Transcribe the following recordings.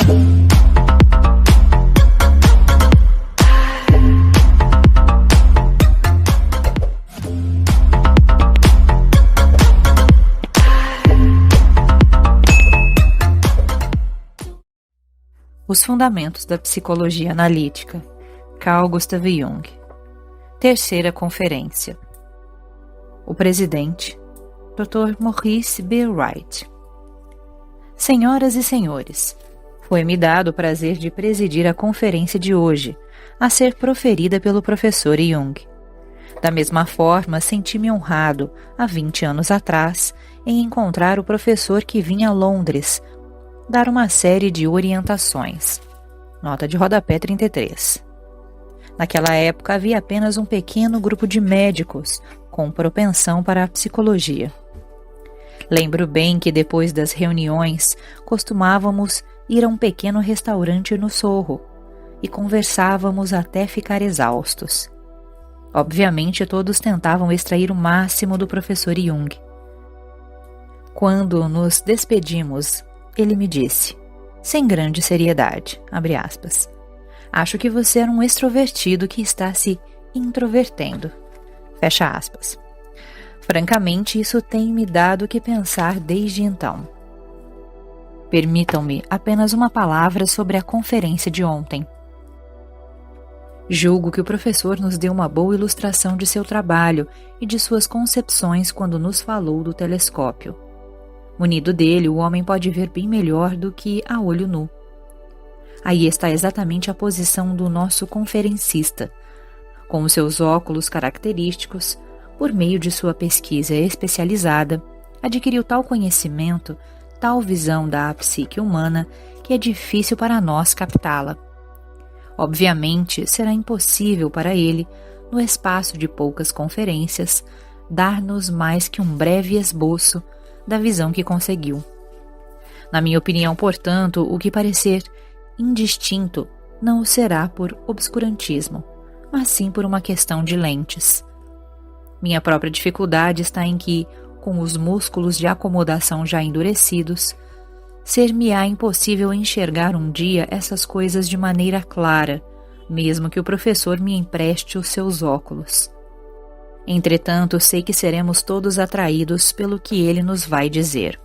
Os Fundamentos da Psicologia Analítica, Carl Gustav Jung. Terceira Conferência. O Presidente, Dr. Maurice B. Wright. Senhoras e senhores, foi-me dado o prazer de presidir a conferência de hoje, a ser proferida pelo professor Jung. Da mesma forma, senti-me honrado, há 20 anos atrás, em encontrar o professor que vinha a Londres dar uma série de orientações. Nota de rodapé 33. Naquela época havia apenas um pequeno grupo de médicos com propensão para a psicologia. Lembro bem que depois das reuniões costumávamos ir a um pequeno restaurante no Sorro e conversávamos até ficar exaustos. Obviamente todos tentavam extrair o máximo do professor Jung. Quando nos despedimos, ele me disse, sem grande seriedade, abre aspas, acho que você era um extrovertido que está se introvertendo, fecha aspas. Francamente, isso tem me dado o que pensar desde então. Permitam-me apenas uma palavra sobre a conferência de ontem. Julgo que o professor nos deu uma boa ilustração de seu trabalho e de suas concepções quando nos falou do telescópio. Munido dele, o homem pode ver bem melhor do que a olho nu. Aí está exatamente a posição do nosso conferencista. Com os seus óculos característicos, por meio de sua pesquisa especializada, adquiriu tal conhecimento, tal visão da psique humana, que é difícil para nós captá-la. Obviamente, será impossível para ele, no espaço de poucas conferências, dar-nos mais que um breve esboço da visão que conseguiu. Na minha opinião, portanto, o que parecer indistinto não o será por obscurantismo, mas sim por uma questão de lentes. Minha própria dificuldade está em que, com os músculos de acomodação já endurecidos, ser-me-á impossível enxergar um dia essas coisas de maneira clara, mesmo que o professor me empreste os seus óculos. Entretanto, sei que seremos todos atraídos pelo que ele nos vai dizer.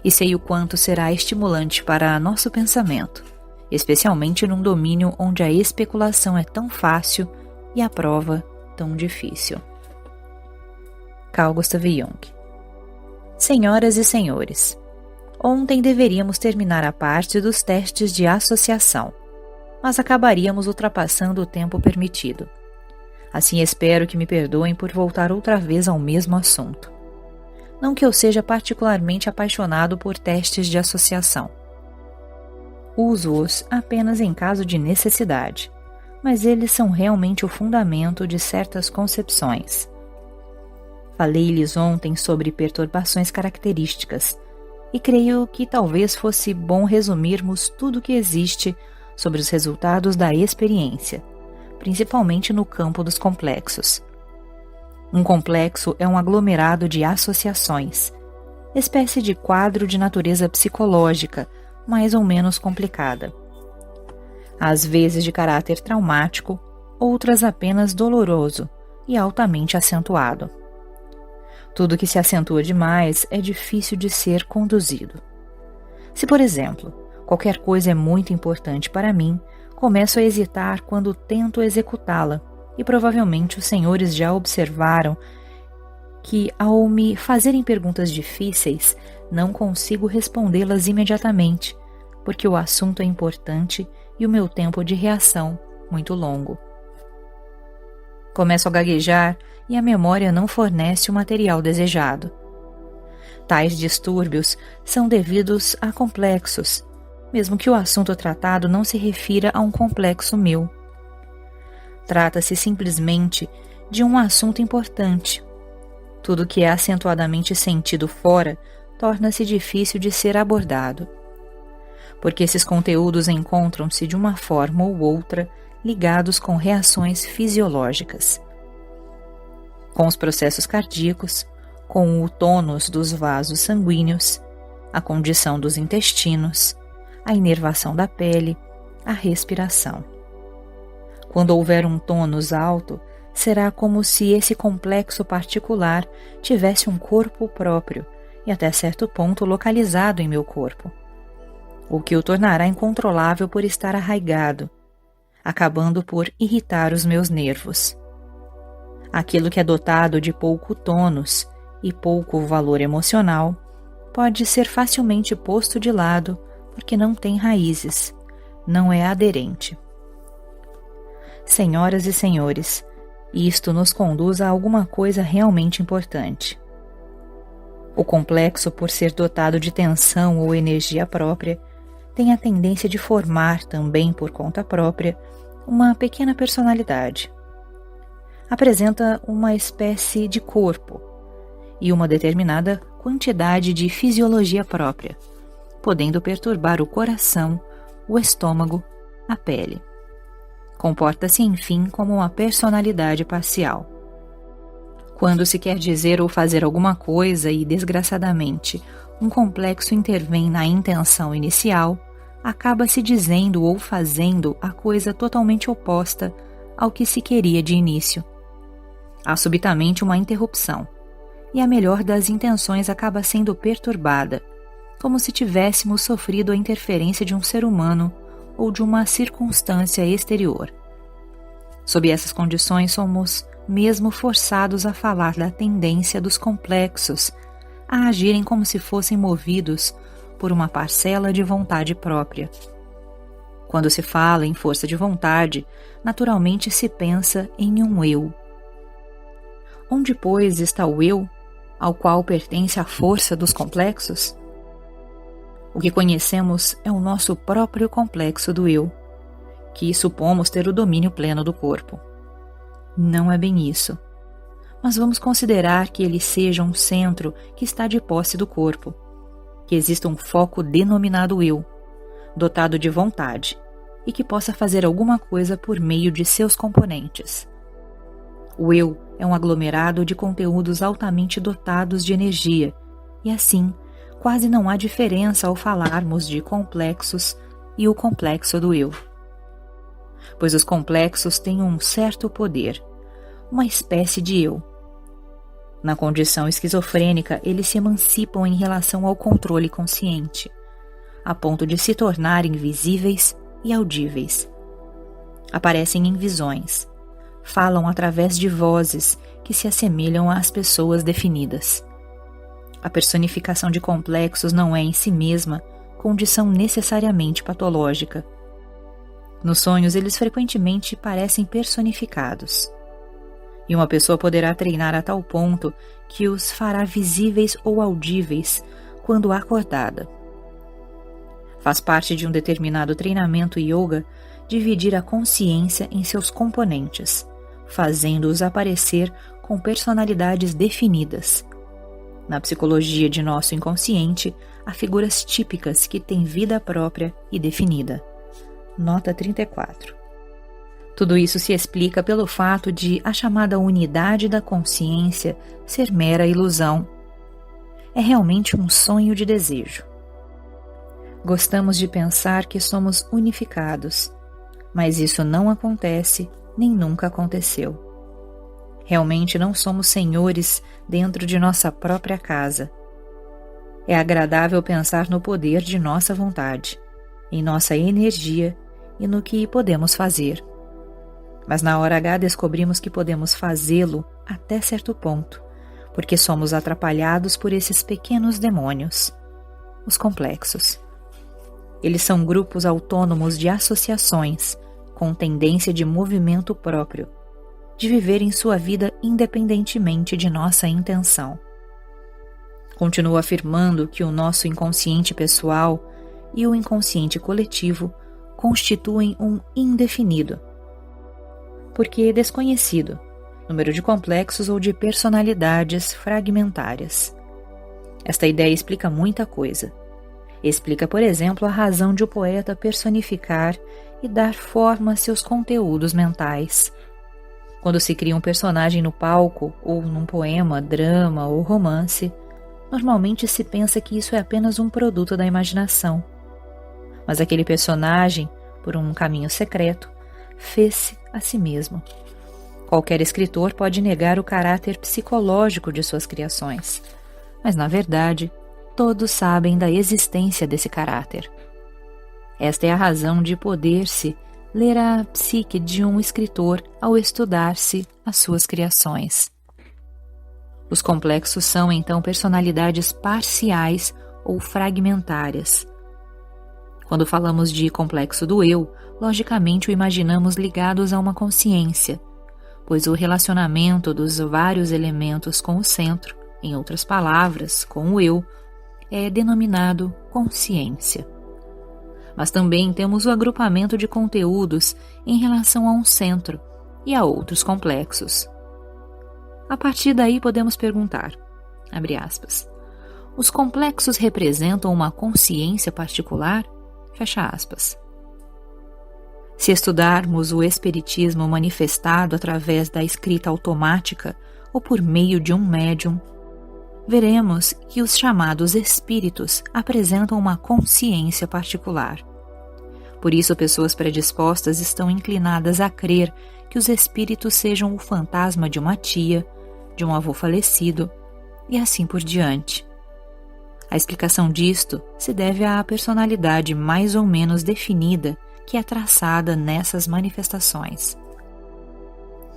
E sei o quanto será estimulante para nosso pensamento, especialmente num domínio onde a especulação é tão fácil e a prova tão difícil. Carl Gustav Jung. Senhoras e senhores, ontem deveríamos terminar a parte dos testes de associação, mas acabaríamos ultrapassando o tempo permitido. Assim espero que me perdoem por voltar outra vez ao mesmo assunto. Não que eu seja particularmente apaixonado por testes de associação. Uso-os apenas em caso de necessidade, mas eles são realmente o fundamento de certas concepções. Falei-lhes ontem sobre perturbações características, e creio que talvez fosse bom resumirmos tudo o que existe sobre os resultados da experiência, principalmente no campo dos complexos. Um complexo é um aglomerado de associações, espécie de quadro de natureza psicológica, mais ou menos complicada. Às vezes de caráter traumático, outras apenas doloroso e altamente acentuado. Tudo que se acentua demais é difícil de ser conduzido. Se, por exemplo, qualquer coisa é muito importante para mim, começo a hesitar quando tento executá-la, e provavelmente os senhores já observaram que, ao me fazerem perguntas difíceis, não consigo respondê-las imediatamente, porque o assunto é importante e o meu tempo de reação muito longo. Começo a gaguejar e a memória não fornece o material desejado. Tais distúrbios são devidos a complexos, mesmo que o assunto tratado não se refira a um complexo meu. Trata-se simplesmente de um assunto importante. Tudo que é acentuadamente sentido fora torna-se difícil de ser abordado, porque esses conteúdos encontram-se de uma forma ou outra ligados com reações fisiológicas, com os processos cardíacos, com o tônus dos vasos sanguíneos, a condição dos intestinos, a inervação da pele, a respiração. Quando houver um tônus alto, será como se esse complexo particular tivesse um corpo próprio e até certo ponto localizado em meu corpo, o que o tornará incontrolável por estar arraigado, acabando por irritar os meus nervos. Aquilo que é dotado de pouco tônus e pouco valor emocional pode ser facilmente posto de lado porque não tem raízes, não é aderente. Senhoras e senhores, isto nos conduz a alguma coisa realmente importante. O complexo, por ser dotado de tensão ou energia própria, tem a tendência de formar, também por conta própria, uma pequena personalidade. Apresenta uma espécie de corpo e uma determinada quantidade de fisiologia própria, podendo perturbar o coração, o estômago, a pele. Comporta-se, enfim, como uma personalidade parcial. Quando se quer dizer ou fazer alguma coisa e, desgraçadamente, um complexo intervém na intenção inicial, acaba-se dizendo ou fazendo a coisa totalmente oposta ao que se queria de início. Há subitamente uma interrupção, e a melhor das intenções acaba sendo perturbada, como se tivéssemos sofrido a interferência de um ser humano ou de uma circunstância exterior. Sob essas condições, somos mesmo forçados a falar da tendência dos complexos a agirem como se fossem movidos por uma parcela de vontade própria. Quando se fala em força de vontade, naturalmente se pensa em um eu. Onde, pois, está o eu, ao qual pertence a força dos complexos? O que conhecemos é o nosso próprio complexo do eu, que supomos ter o domínio pleno do corpo. Não é bem isso, mas vamos considerar que ele seja um centro que está de posse do corpo, que exista um foco denominado eu, dotado de vontade, e que possa fazer alguma coisa por meio de seus componentes. O eu é um aglomerado de conteúdos altamente dotados de energia, e assim, quase não há diferença ao falarmos de complexos e o complexo do eu. Pois os complexos têm um certo poder, uma espécie de eu. Na condição esquizofrênica, eles se emancipam em relação ao controle consciente, a ponto de se tornarem visíveis e audíveis. Aparecem em visões, falam através de vozes que se assemelham às pessoas definidas. A personificação de complexos não é em si mesma condição necessariamente patológica. Nos sonhos, eles frequentemente parecem personificados. E uma pessoa poderá treinar a tal ponto que os fará visíveis ou audíveis quando acordada. Faz parte de um determinado treinamento yoga dividir a consciência em seus componentes, fazendo-os aparecer com personalidades definidas. Na psicologia de nosso inconsciente, há figuras típicas que têm vida própria e definida. Nota 34. Tudo isso se explica pelo fato de a chamada unidade da consciência ser mera ilusão. É realmente um sonho de desejo. Gostamos de pensar que somos unificados, mas isso não acontece nem nunca aconteceu. Realmente não somos senhores dentro de nossa própria casa. É agradável pensar no poder de nossa vontade, em nossa energia e no que podemos fazer. Mas na hora H descobrimos que podemos fazê-lo até certo ponto, porque somos atrapalhados por esses pequenos demônios, os complexos. Eles são grupos autônomos de associações, com tendência de movimento próprio, de viverem sua vida independentemente de nossa intenção. Continuo afirmando que o nosso inconsciente pessoal e o inconsciente coletivo constituem um indefinido, porque desconhecido, número de complexos ou de personalidades fragmentárias. Esta ideia explica muita coisa. Explica, por exemplo, a razão de o poeta personificar e dar forma a seus conteúdos mentais. Quando se cria um personagem no palco, ou num poema, drama ou romance, normalmente se pensa que isso é apenas um produto da imaginação. Mas aquele personagem, por um caminho secreto, fez-se a si mesmo. Qualquer escritor pode negar o caráter psicológico de suas criações, mas, na verdade, todos sabem da existência desse caráter. Esta é a razão de poder-se ler a psique de um escritor ao estudar-se as suas criações. Os complexos são, então, personalidades parciais ou fragmentárias. Quando falamos de complexo do eu, logicamente o imaginamos ligados a uma consciência, pois o relacionamento dos vários elementos com o centro, em outras palavras, com o eu, é denominado consciência. Mas também temos o agrupamento de conteúdos em relação a um centro e a outros complexos. A partir daí podemos perguntar, abre aspas, os complexos representam uma consciência particular? Fecha aspas. Se estudarmos o espiritismo manifestado através da escrita automática ou por meio de um médium, veremos que os chamados espíritos apresentam uma consciência particular. Por isso, pessoas predispostas estão inclinadas a crer que os espíritos sejam o fantasma de uma tia, de um avô falecido, e assim por diante. A explicação disto se deve à personalidade mais ou menos definida que é traçada nessas manifestações.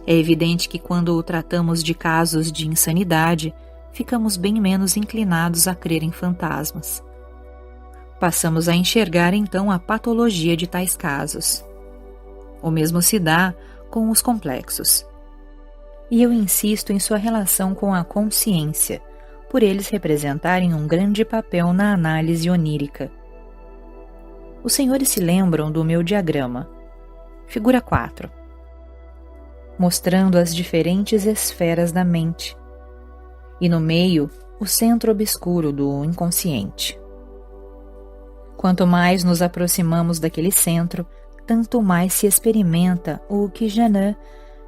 É evidente que quando tratamos de casos de insanidade, ficamos bem menos inclinados a crer em fantasmas. Passamos a enxergar então a patologia de tais casos. O mesmo se dá com os complexos. E eu insisto em sua relação com a consciência, por eles representarem um grande papel na análise onírica. Os senhores se lembram do meu diagrama, figura 4, mostrando as diferentes esferas da mente, e no meio o centro obscuro do inconsciente. Quanto mais nos aproximamos daquele centro, tanto mais se experimenta o que Janin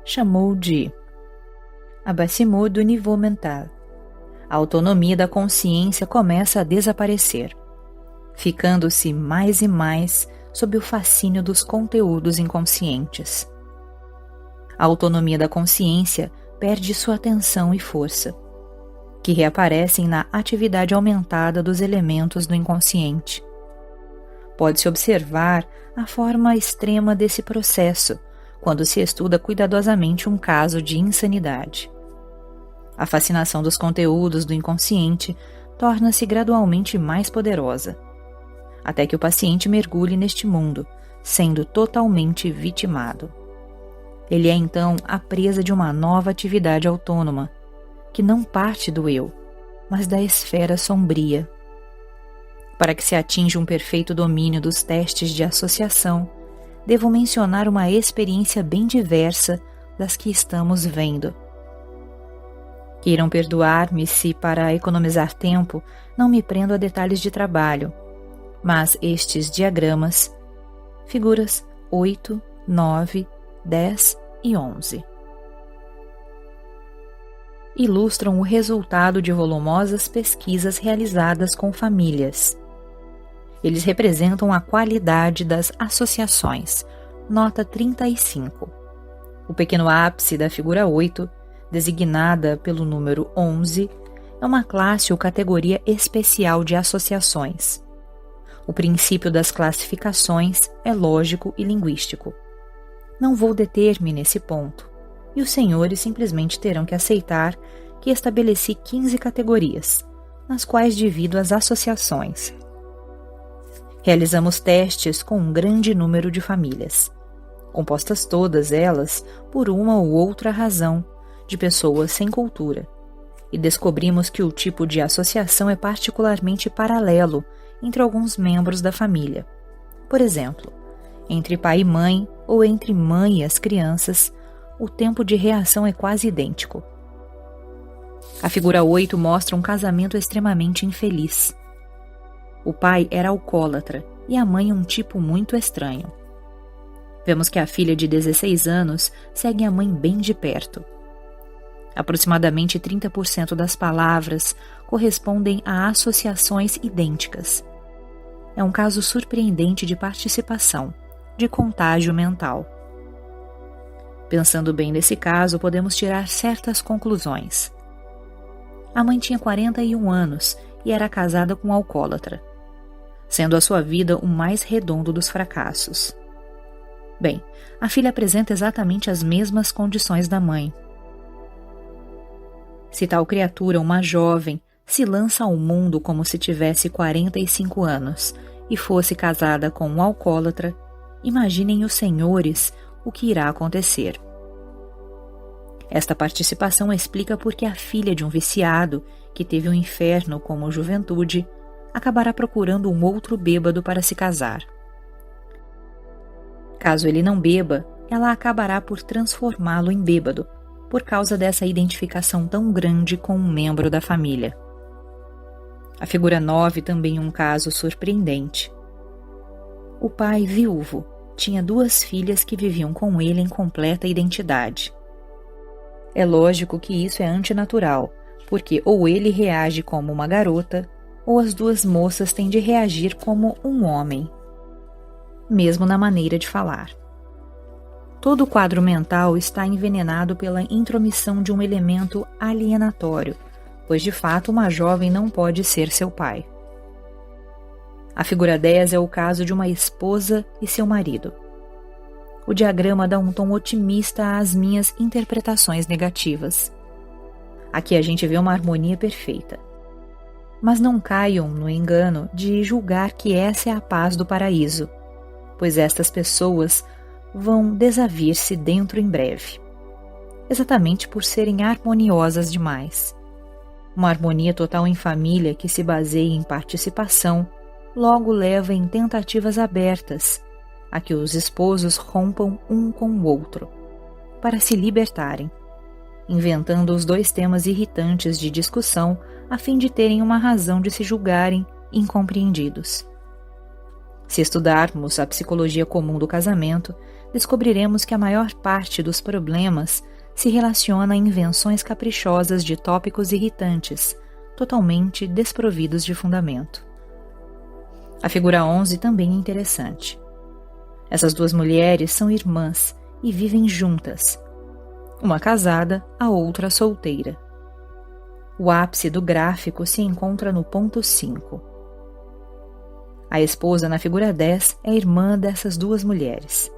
chamou de abaissement do niveau mental. A autonomia da consciência começa a desaparecer, ficando-se mais e mais sob o fascínio dos conteúdos inconscientes. A autonomia da consciência perde sua atenção e força, que reaparecem na atividade aumentada dos elementos do inconsciente. Pode-se observar a forma extrema desse processo quando se estuda cuidadosamente um caso de insanidade. A fascinação dos conteúdos do inconsciente torna-se gradualmente mais poderosa, até que o paciente mergulhe neste mundo, sendo totalmente vitimado. Ele é então a presa de uma nova atividade autônoma, que não parte do eu, mas da esfera sombria. Para que se atinja um perfeito domínio dos testes de associação, devo mencionar uma experiência bem diversa das que estamos vendo. Queiram perdoar-me se, para economizar tempo, não me prendo a detalhes de trabalho, mas estes diagramas, figuras 8, 9, 10 e 11, ilustram o resultado de volumosas pesquisas realizadas com famílias. Eles representam a qualidade das associações, nota 35. O pequeno ápice da figura 8, designada pelo número 11, é uma classe ou categoria especial de associações. O princípio das classificações é lógico e linguístico. Não vou deter-me nesse ponto, e os senhores simplesmente terão que aceitar que estabeleci 15 categorias, nas quais divido as associações. Realizamos testes com um grande número de famílias, compostas todas elas por uma ou outra razão, de pessoas sem cultura, e descobrimos que o tipo de associação é particularmente paralelo entre alguns membros da família. Por exemplo, entre pai e mãe ou entre mãe e as crianças, o tempo de reação é quase idêntico. A figura 8 mostra um casamento extremamente infeliz. O pai era alcoólatra e a mãe um tipo muito estranho. Vemos que a filha de 16 anos segue a mãe bem de perto. Aproximadamente 30% das palavras correspondem a associações idênticas. É um caso surpreendente de participação, de contágio mental. Pensando bem nesse caso, podemos tirar certas conclusões. A mãe tinha 41 anos e era casada com um alcoólatra, sendo a sua vida o mais redondo dos fracassos. Bem, a filha apresenta exatamente as mesmas condições da mãe. Se tal criatura, uma jovem, se lança ao mundo como se tivesse 45 anos e fosse casada com um alcoólatra, imaginem os senhores o que irá acontecer. Esta participação explica por que a filha de um viciado, que teve um inferno como juventude, acabará procurando um outro bêbado para se casar. Caso ele não beba, ela acabará por transformá-lo em bêbado, por causa dessa identificação tão grande com um membro da família. A figura 9 também é um caso surpreendente. O pai, viúvo, tinha 2 filhas que viviam com ele em completa identidade. É lógico que isso é antinatural, porque ou ele reage como uma garota, ou as 2 moças têm de reagir como um homem, mesmo na maneira de falar. Todo o quadro mental está envenenado pela intromissão de um elemento alienatório, pois de fato uma jovem não pode ser seu pai. A figura 10 é o caso de uma esposa e seu marido. O diagrama dá um tom otimista às minhas interpretações negativas. Aqui a gente vê uma harmonia perfeita. Mas não caiam no engano de julgar que essa é a paz do paraíso, pois estas pessoas vão desavir-se dentro em breve, exatamente por serem harmoniosas demais. Uma harmonia total em família que se baseia em participação logo leva em tentativas abertas a que os esposos rompam um com o outro, para se libertarem, inventando os 2 temas irritantes de discussão a fim de terem uma razão de se julgarem incompreendidos. Se estudarmos a psicologia comum do casamento, descobriremos que a maior parte dos problemas se relaciona a invenções caprichosas de tópicos irritantes, totalmente desprovidos de fundamento. A figura 11 também é interessante. Essas 2 mulheres são irmãs e vivem juntas, uma casada, a outra solteira. O ápice do gráfico se encontra no ponto 5. A esposa na figura 10 é irmã dessas 2 mulheres.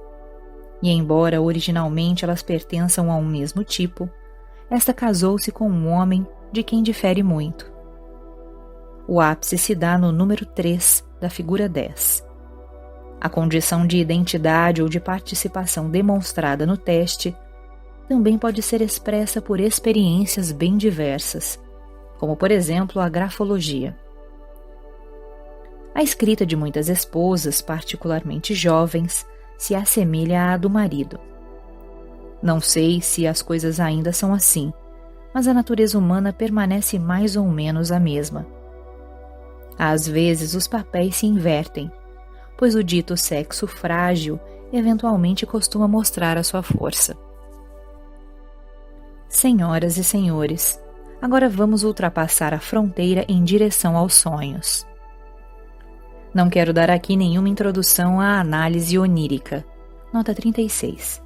E embora originalmente elas pertençam a um mesmo tipo, esta casou-se com um homem de quem difere muito. O ápice se dá no número 3 da figura 10. A condição de identidade ou de participação demonstrada no teste também pode ser expressa por experiências bem diversas, como por exemplo a grafologia. A escrita de muitas esposas, particularmente jovens, se assemelha à do marido. Não sei se as coisas ainda são assim, mas a natureza humana permanece mais ou menos a mesma. Às vezes os papéis se invertem, pois o dito sexo frágil eventualmente costuma mostrar a sua força. Senhoras e senhores, agora vamos ultrapassar a fronteira em direção aos sonhos. Não quero dar aqui nenhuma introdução à análise onírica. Nota 36.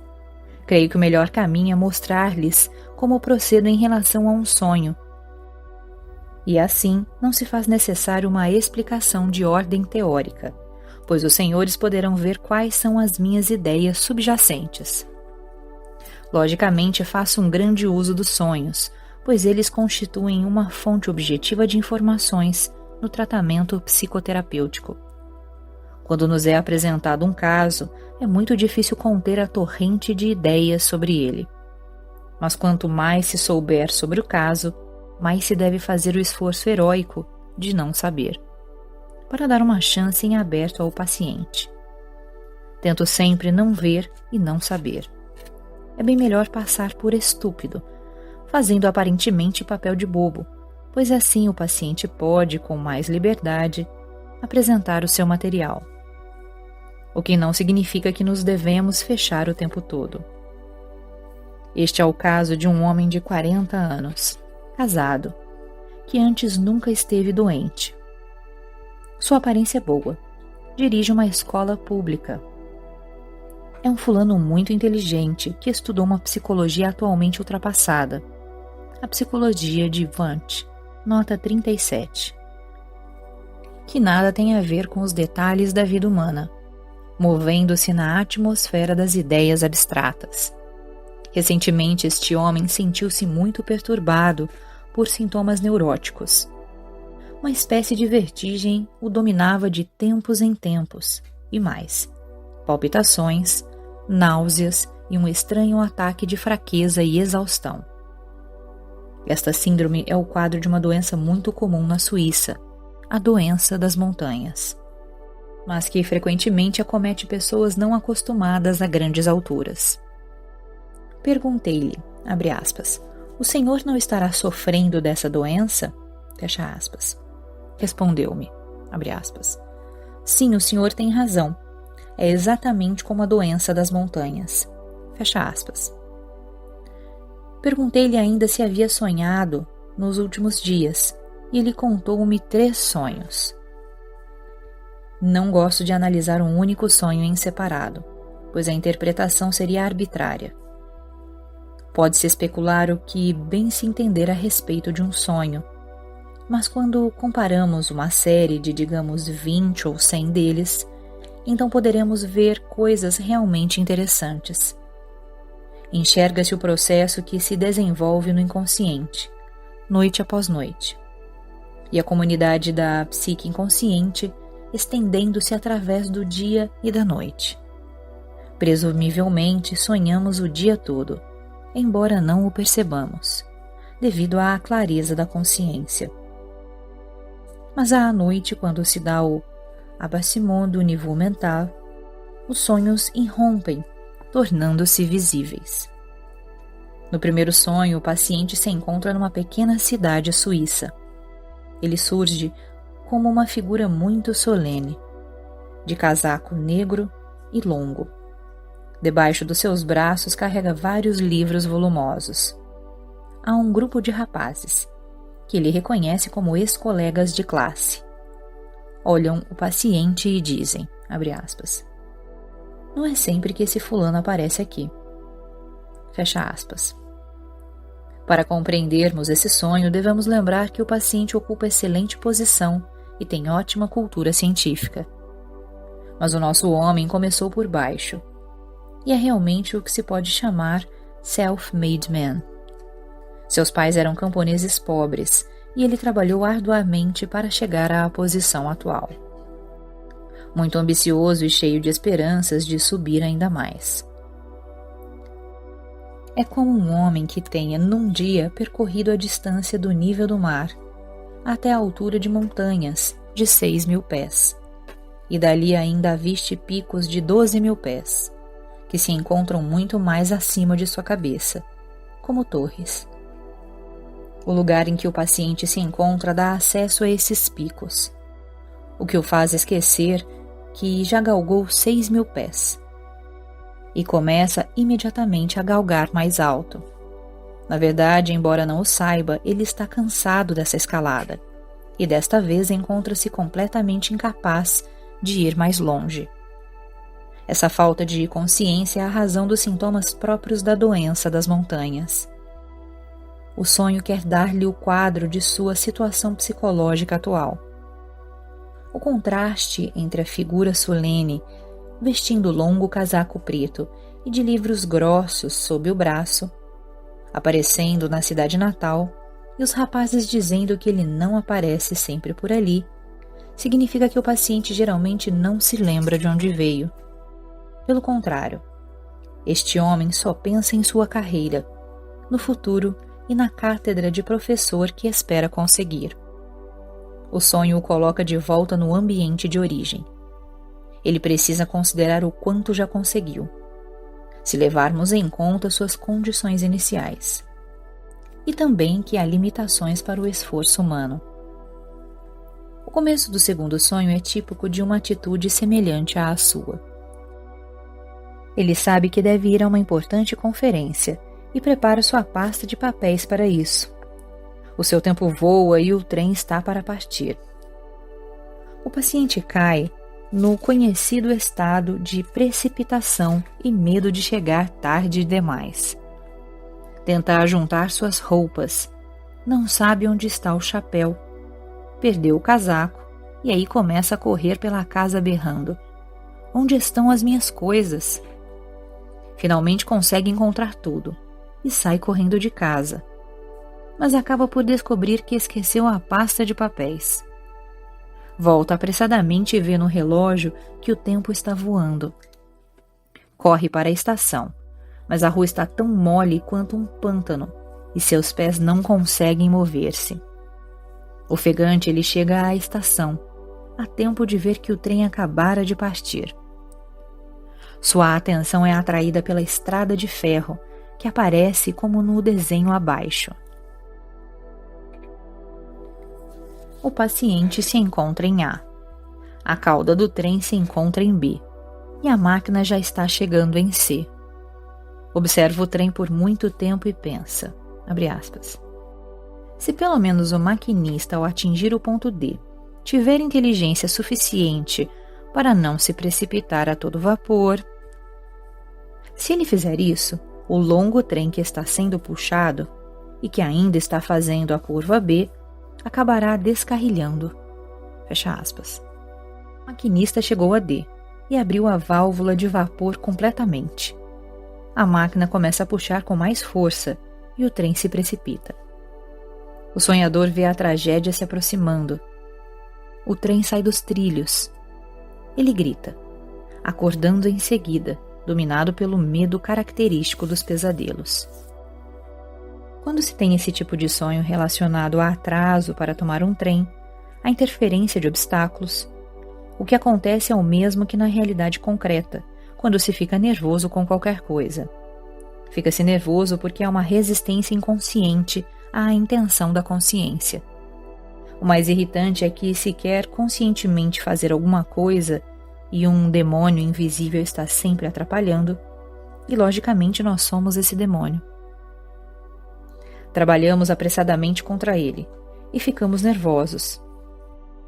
Creio que o melhor caminho é mostrar-lhes como procedo em relação a um sonho. E assim não se faz necessário uma explicação de ordem teórica, pois os senhores poderão ver quais são as minhas ideias subjacentes. Logicamente, faço um grande uso dos sonhos, pois eles constituem uma fonte objetiva de informações no tratamento psicoterapêutico. Quando nos é apresentado um caso, é muito difícil conter a torrente de ideias sobre ele. Mas quanto mais se souber sobre o caso, mais se deve fazer o esforço heróico de não saber, para dar uma chance em aberto ao paciente. Tento sempre não ver e não saber. É bem melhor passar por estúpido, fazendo aparentemente papel de bobo, pois assim o paciente pode, com mais liberdade, apresentar o seu material. O que não significa que nos devemos fechar o tempo todo. Este é o caso de um homem de 40 anos, casado, que antes nunca esteve doente. Sua aparência é boa, dirige uma escola pública. É um fulano muito inteligente que estudou uma psicologia atualmente ultrapassada. A psicologia de Wundt, nota 37. Que nada tem a ver com os detalhes da vida humana, movendo-se na atmosfera das ideias abstratas. Recentemente, este homem sentiu-se muito perturbado por sintomas neuróticos. Uma espécie de vertigem o dominava de tempos em tempos, e mais, palpitações, náuseas e um estranho ataque de fraqueza e exaustão. Esta síndrome é o quadro de uma doença muito comum na Suíça, a doença das montanhas, mas que frequentemente acomete pessoas não acostumadas a grandes alturas. Perguntei-lhe, abre aspas, o senhor não estará sofrendo dessa doença? Fecha aspas. Respondeu-me, abre aspas, sim, o senhor tem razão. É exatamente como a doença das montanhas. Fecha aspas. Perguntei-lhe ainda se havia sonhado nos últimos dias, e ele contou-me 3 sonhos. Não gosto de analisar um único sonho em separado, pois a interpretação seria arbitrária. Pode-se especular o que bem se entender a respeito de um sonho, mas quando comparamos uma série de, digamos, 20 ou 100 deles, então poderemos ver coisas realmente interessantes. Enxerga-se o processo que se desenvolve no inconsciente, noite após noite, e a comunidade da psique inconsciente estendendo-se através do dia e da noite. Presumivelmente sonhamos o dia todo, embora não o percebamos, devido à clareza da consciência. Mas à noite, quando se dá o abaissement do nível mental, os sonhos irrompem, tornando-se visíveis. No primeiro sonho, o paciente se encontra numa pequena cidade suíça. Ele surge como uma figura muito solene, de casaco negro e longo. Debaixo dos seus braços carrega vários livros volumosos. Há um grupo de rapazes, que ele reconhece como ex-colegas de classe. Olham o paciente e dizem, abre aspas, não é sempre que esse fulano aparece aqui. Fecha aspas. Para compreendermos esse sonho, devemos lembrar que o paciente ocupa excelente posição e tem ótima cultura científica. Mas o nosso homem começou por baixo, e é realmente o que se pode chamar self-made man. Seus pais eram camponeses pobres, e ele trabalhou arduamente para chegar à posição atual. Muito ambicioso e cheio de esperanças de subir ainda mais. É como um homem que tenha, num dia, percorrido a distância do nível do mar até a altura de montanhas de 6.000 pés, e dali ainda aviste picos de 12.000 pés, que se encontram muito mais acima de sua cabeça, como torres. O lugar em que o paciente se encontra dá acesso a esses picos, o que o faz esquecer que já galgou 6.000 pés, e começa imediatamente a galgar mais alto. Na verdade, embora não o saiba, ele está cansado dessa escalada, e desta vez encontra-se completamente incapaz de ir mais longe. Essa falta de consciência é a razão dos sintomas próprios da doença das montanhas. O sonho quer dar-lhe o quadro de sua situação psicológica atual. O contraste entre a figura solene, vestindo longo casaco preto e de livros grossos sob o braço, aparecendo na cidade natal, e os rapazes dizendo que ele não aparece sempre por ali, significa que o paciente geralmente não se lembra de onde veio. Pelo contrário, este homem só pensa em sua carreira, no futuro e na cátedra de professor que espera conseguir. O sonho o coloca de volta no ambiente de origem. Ele precisa considerar o quanto já conseguiu, se levarmos em conta suas condições iniciais, e também que há limitações para o esforço humano. O começo do segundo sonho é típico de uma atitude semelhante à sua. Ele sabe que deve ir a uma importante conferência e prepara sua pasta de papéis para isso. O seu tempo voa e o trem está para partir. O paciente cai no conhecido estado de precipitação e medo de chegar tarde demais. Tenta juntar suas roupas, não sabe onde está o chapéu, perdeu o casaco e aí começa a correr pela casa berrando: onde estão as minhas coisas? Finalmente consegue encontrar tudo e sai correndo de casa, mas acaba por descobrir que esqueceu a pasta de papéis. Volta apressadamente e vê no relógio que o tempo está voando. Corre para a estação, mas a rua está tão mole quanto um pântano e seus pés não conseguem mover-se. Ofegante, ele chega à estação, a tempo de ver que o trem acabara de partir. Sua atenção é atraída pela estrada de ferro, que aparece como no desenho abaixo. O paciente se encontra em A. A cauda do trem se encontra em B. E a máquina já está chegando em C. Observa o trem por muito tempo e pensa, abre aspas, se pelo menos o maquinista, ao atingir o ponto D, tiver inteligência suficiente para não se precipitar a todo vapor. Se ele fizer isso, o longo trem que está sendo puxado e que ainda está fazendo a curva B acabará descarrilhando. Fecha aspas. O maquinista chegou a D e abriu a válvula de vapor completamente. A máquina começa a puxar com mais força e o trem se precipita. O sonhador vê a tragédia se aproximando. O trem sai dos trilhos. Ele grita, acordando em seguida, dominado pelo medo característico dos pesadelos. Quando se tem esse tipo de sonho relacionado a atraso para tomar um trem, a interferência de obstáculos, o que acontece é o mesmo que na realidade concreta, quando se fica nervoso com qualquer coisa. Fica-se nervoso porque há uma resistência inconsciente à intenção da consciência. O mais irritante é que se quer conscientemente fazer alguma coisa e um demônio invisível está sempre atrapalhando, e logicamente nós somos esse demônio. Trabalhamos apressadamente contra ele e ficamos nervosos.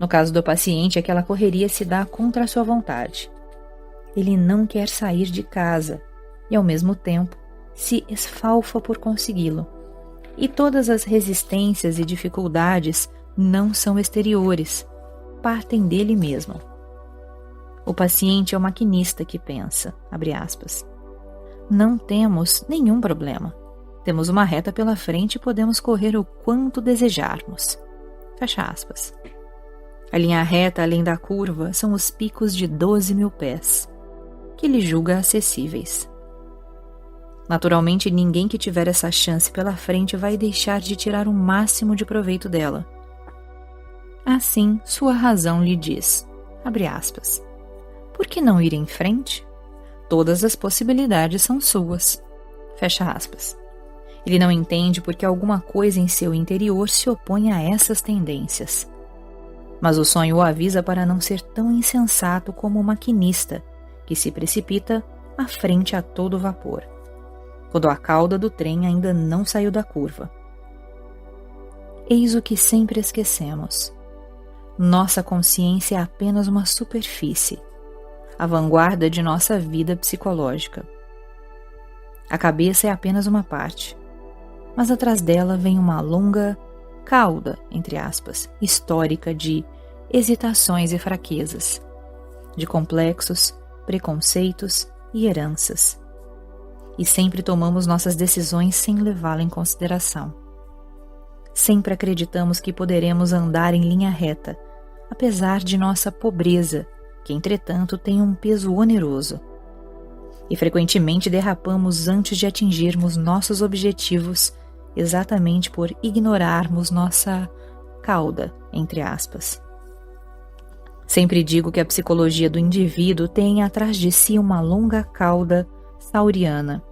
No caso do paciente, aquela correria se dá contra a sua vontade. Ele não quer sair de casa e, ao mesmo tempo, se esfalfa por consegui-lo. E todas as resistências e dificuldades não são exteriores, partem dele mesmo. O paciente é o maquinista que pensa, abre aspas, não temos nenhum problema. Temos uma reta pela frente e podemos correr o quanto desejarmos. Fecha aspas. A linha reta além da curva são os picos de 12.000 pés, que ele julga acessíveis. Naturalmente, ninguém que tiver essa chance pela frente vai deixar de tirar o máximo de proveito dela. Assim, sua razão lhe diz, abre aspas, por que não ir em frente? Todas as possibilidades são suas. Fecha aspas. Ele não entende porque alguma coisa em seu interior se opõe a essas tendências. Mas o sonho o avisa para não ser tão insensato como o maquinista, que se precipita à frente a todo vapor, quando a cauda do trem ainda não saiu da curva. Eis o que sempre esquecemos. Nossa consciência é apenas uma superfície, a vanguarda de nossa vida psicológica. A cabeça é apenas uma parte, mas atrás dela vem uma longa cauda, entre aspas, histórica de hesitações e fraquezas, de complexos, preconceitos e heranças. E sempre tomamos nossas decisões sem levá-la em consideração. Sempre acreditamos que poderemos andar em linha reta, apesar de nossa pobreza, que entretanto tem um peso oneroso. E frequentemente derrapamos antes de atingirmos nossos objetivos, exatamente por ignorarmos nossa cauda, entre aspas. Sempre digo que a psicologia do indivíduo tem atrás de si uma longa cauda sauriana,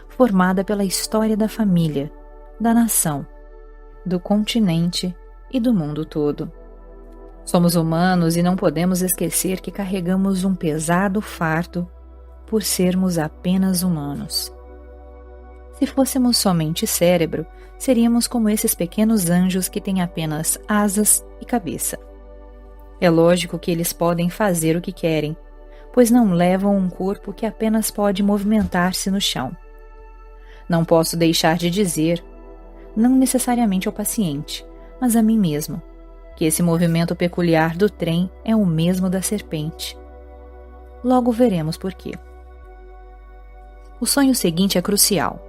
formada pela história da família, da nação, do continente e do mundo todo. Somos humanos e não podemos esquecer que carregamos um pesado fardo por sermos apenas humanos. Se fôssemos somente cérebro, seríamos como esses pequenos anjos que têm apenas asas e cabeça. É lógico que eles podem fazer o que querem, pois não levam um corpo que apenas pode movimentar-se no chão. Não posso deixar de dizer, não necessariamente ao paciente, mas a mim mesmo, que esse movimento peculiar do trem é o mesmo da serpente. Logo veremos por quê. O sonho seguinte é crucial,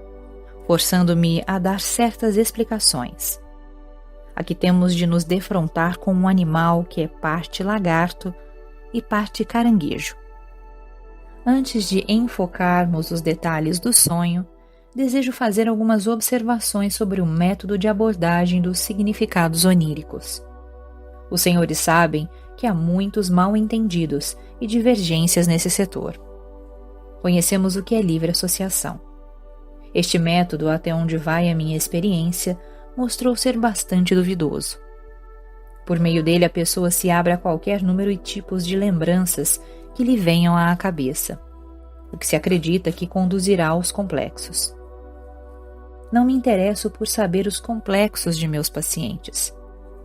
forçando-me a dar certas explicações. Aqui temos de nos defrontar com um animal que é parte lagarto e parte caranguejo. Antes de enfocarmos os detalhes do sonho, desejo fazer algumas observações sobre o método de abordagem dos significados oníricos. Os senhores sabem que há muitos mal-entendidos e divergências nesse setor. Conhecemos o que é livre associação. Este método, até onde vai a minha experiência, mostrou ser bastante duvidoso. Por meio dele, a pessoa se abre a qualquer número e tipos de lembranças que lhe venham à cabeça, o que se acredita que conduzirá aos complexos. Não me interesso por saber os complexos de meus pacientes.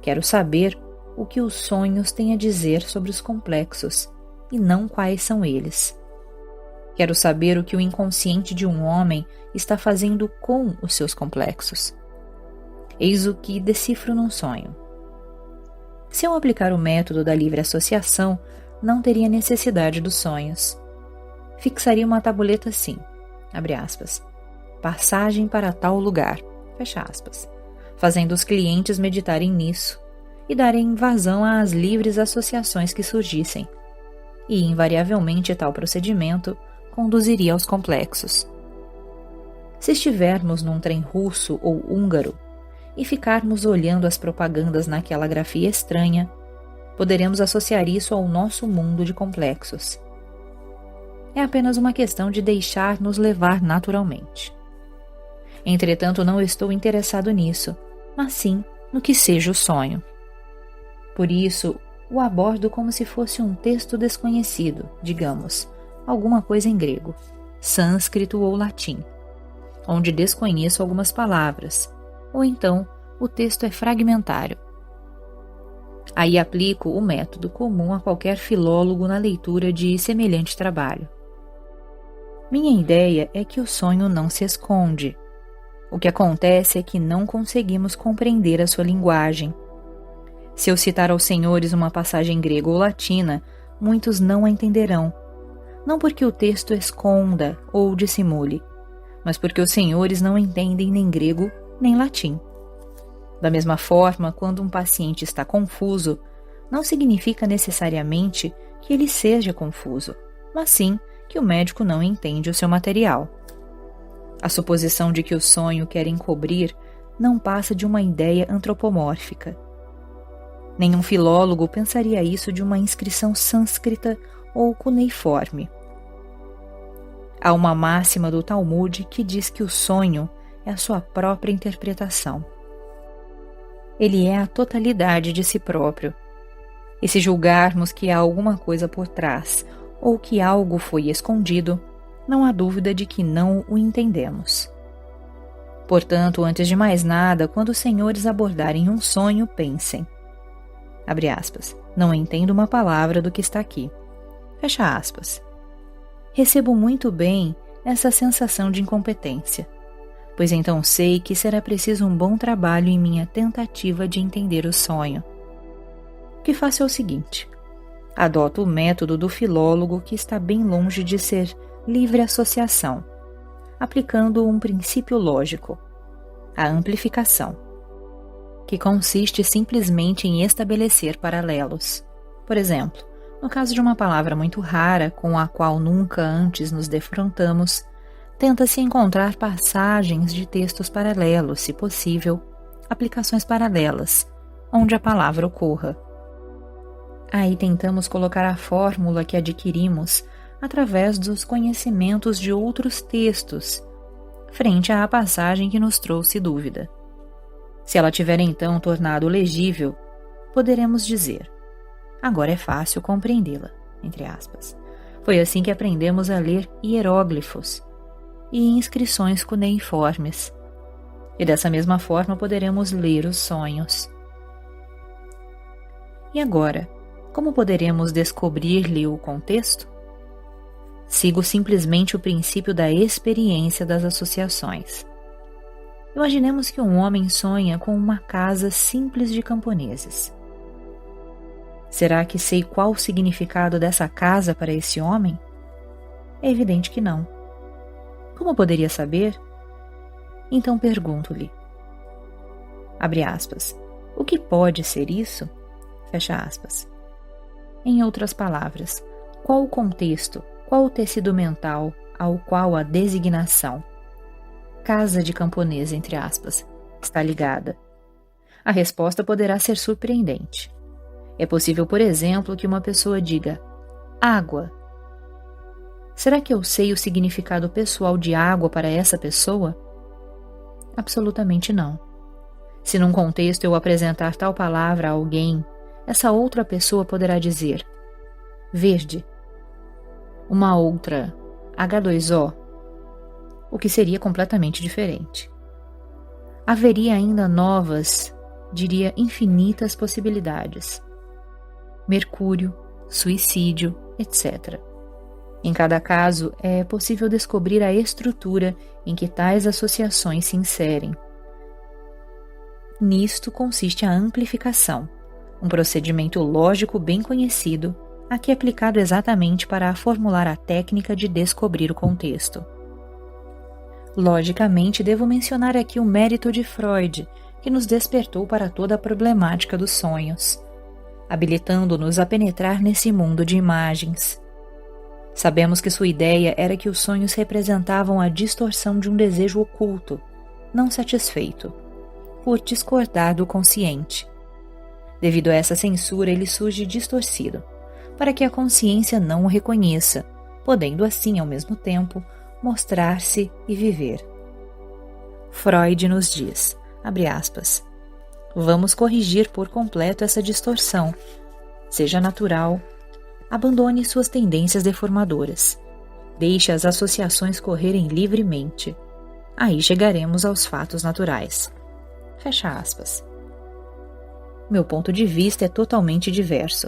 Quero saber o que os sonhos têm a dizer sobre os complexos, e não quais são eles. Quero saber o que o inconsciente de um homem está fazendo com os seus complexos. Eis o que decifro num sonho. Se eu aplicar o método da livre associação, não teria necessidade dos sonhos. Fixaria uma tabuleta assim, abre aspas, passagem para tal lugar, fecha aspas, fazendo os clientes meditarem nisso e darem vazão às livres associações que surgissem. E, invariavelmente, tal procedimento conduziria aos complexos. Se estivermos num trem russo ou húngaro e ficarmos olhando as propagandas naquela grafia estranha, poderemos associar isso ao nosso mundo de complexos. É apenas uma questão de deixar-nos levar naturalmente. Entretanto, não estou interessado nisso, mas sim no que seja o sonho. Por isso, o abordo como se fosse um texto desconhecido, digamos, alguma coisa em grego, sânscrito ou latim, onde desconheço algumas palavras, ou então o texto é fragmentário. Aí aplico o método comum a qualquer filólogo na leitura de semelhante trabalho. Minha ideia é que o sonho não se esconde. O que acontece é que não conseguimos compreender a sua linguagem. Se eu citar aos senhores uma passagem grega ou latina, muitos não a entenderão. Não porque o texto esconda ou dissimule, mas porque os senhores não entendem nem grego nem latim. Da mesma forma, quando um paciente está confuso, não significa necessariamente que ele seja confuso, mas sim que o médico não entende o seu material. A suposição de que o sonho quer encobrir não passa de uma ideia antropomórfica. Nenhum filólogo pensaria isso de uma inscrição sânscrita ou cuneiforme. Há uma máxima do Talmud que diz que o sonho é a sua própria interpretação. Ele é a totalidade de si próprio. E se julgarmos que há alguma coisa por trás, ou que algo foi escondido, não há dúvida de que não o entendemos. Portanto, antes de mais nada, quando os senhores abordarem um sonho, pensem, abre aspas, não entendo uma palavra do que está aqui, fecha aspas. Recebo muito bem essa sensação de incompetência, pois então sei que será preciso um bom trabalho em minha tentativa de entender o sonho. O que faço é o seguinte: adoto o método do filólogo que está bem longe de ser livre associação, aplicando um princípio lógico, a amplificação, que consiste simplesmente em estabelecer paralelos. Por exemplo, no caso de uma palavra muito rara com a qual nunca antes nos defrontamos, tenta-se encontrar passagens de textos paralelos, se possível, aplicações paralelas, onde a palavra ocorra. Aí tentamos colocar a fórmula que adquirimos através dos conhecimentos de outros textos, frente à passagem que nos trouxe dúvida. Se ela tiver então tornado legível, poderemos dizer: agora é fácil compreendê-la, entre aspas. Foi assim que aprendemos a ler hieróglifos e inscrições cuneiformes. E dessa mesma forma poderemos ler os sonhos. E agora, Como poderemos descobrir-lhe o contexto? Sigo simplesmente o princípio da experiência das associações. Imaginemos que um homem sonha com uma casa simples de camponeses. Será que sei qual o significado dessa casa para esse homem? É evidente que não. Como poderia saber? Então pergunto-lhe. Abre aspas. O que pode ser isso? Fecha aspas. Em outras palavras, qual o contexto, qual o tecido mental ao qual a designação, casa de camponês, entre aspas, está ligada? A resposta poderá ser surpreendente. É possível, por exemplo, que uma pessoa diga água. Será que eu sei o significado pessoal de água para essa pessoa? Absolutamente não. Se num contexto eu apresentar tal palavra a alguém, essa outra pessoa poderá dizer verde. Uma outra, H2O, o que seria completamente diferente. Haveria ainda novas, diria infinitas possibilidades. Mercúrio, suicídio, etc. Em cada caso, é possível descobrir a estrutura em que tais associações se inserem. Nisto consiste a amplificação, um procedimento lógico bem conhecido, aqui aplicado exatamente para formular a técnica de descobrir o contexto. Logicamente, devo mencionar aqui o mérito de Freud, que nos despertou para toda a problemática dos sonhos, habilitando-nos a penetrar nesse mundo de imagens. Sabemos que sua ideia era que os sonhos representavam a distorção de um desejo oculto, não satisfeito, por discordar do consciente. Devido a essa censura, ele surge distorcido, para que a consciência não o reconheça, podendo assim, ao mesmo tempo, mostrar-se e viver. Freud nos diz, abre aspas, vamos corrigir por completo essa distorção. Seja natural, abandone suas tendências deformadoras. Deixe as associações correrem livremente. Aí chegaremos aos fatos naturais. Fecha aspas. Meu ponto de vista é totalmente diverso.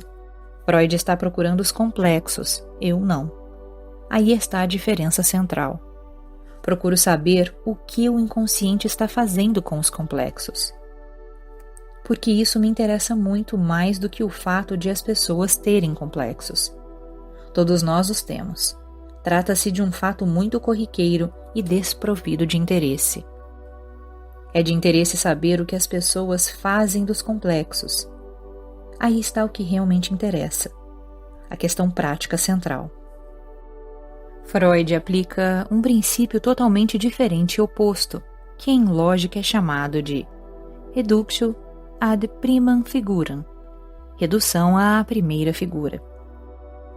Freud está procurando os complexos, eu não. Aí está a diferença central. Procuro saber o que o inconsciente está fazendo com os complexos. Porque isso me interessa muito mais do que o fato de as pessoas terem complexos. Todos nós os temos. Trata-se de um fato muito corriqueiro e desprovido de interesse. É de interesse saber o que as pessoas fazem dos complexos. Aí está o que realmente interessa, a questão prática central. Freud aplica um princípio totalmente diferente e oposto, que em lógica é chamado de reductio ad primam figuram, redução à primeira figura.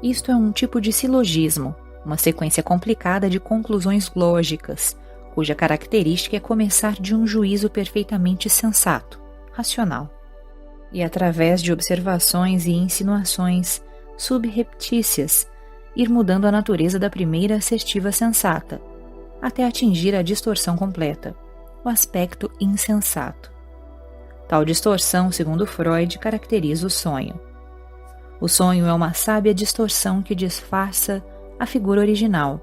Isto é um tipo de silogismo, uma sequência complicada de conclusões lógicas, cuja característica é começar de um juízo perfeitamente sensato, racional, e através de observações e insinuações subreptícias, ir mudando a natureza da primeira assertiva sensata, até atingir a distorção completa, o aspecto insensato. Tal distorção, segundo Freud, caracteriza o sonho. O sonho é uma sábia distorção que disfarça a figura original,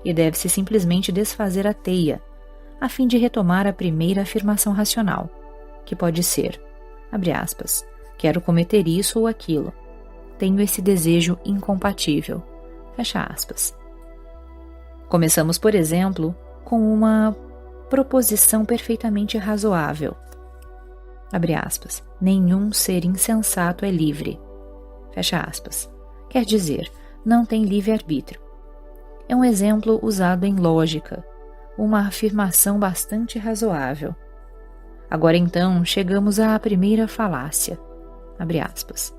e deve-se simplesmente desfazer a teia, a fim de retomar a primeira afirmação racional, que pode ser, abre aspas, quero cometer isso ou aquilo, tenho esse desejo incompatível, fecha aspas. Começamos, por exemplo, com uma proposição perfeitamente razoável. Abre aspas, nenhum ser insensato é livre. Fecha aspas. Quer dizer, não tem livre-arbítrio. É um exemplo usado em lógica, uma afirmação bastante razoável. Agora então, chegamos à primeira falácia. Abre aspas.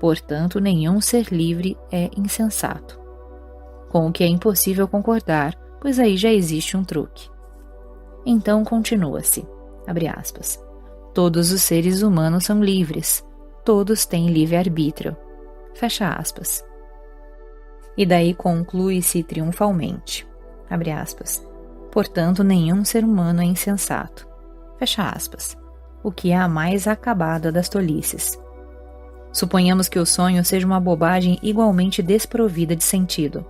Portanto, nenhum ser livre é insensato. Com o que é impossível concordar, pois aí já existe um truque. Então continua-se, abre aspas. Todos os seres humanos são livres, todos têm livre-arbítrio. Fecha aspas. E daí conclui-se triunfalmente, abre aspas. Portanto, nenhum ser humano é insensato. Fecha aspas. O que é a mais acabada das tolices. Suponhamos que o sonho seja uma bobagem igualmente desprovida de sentido.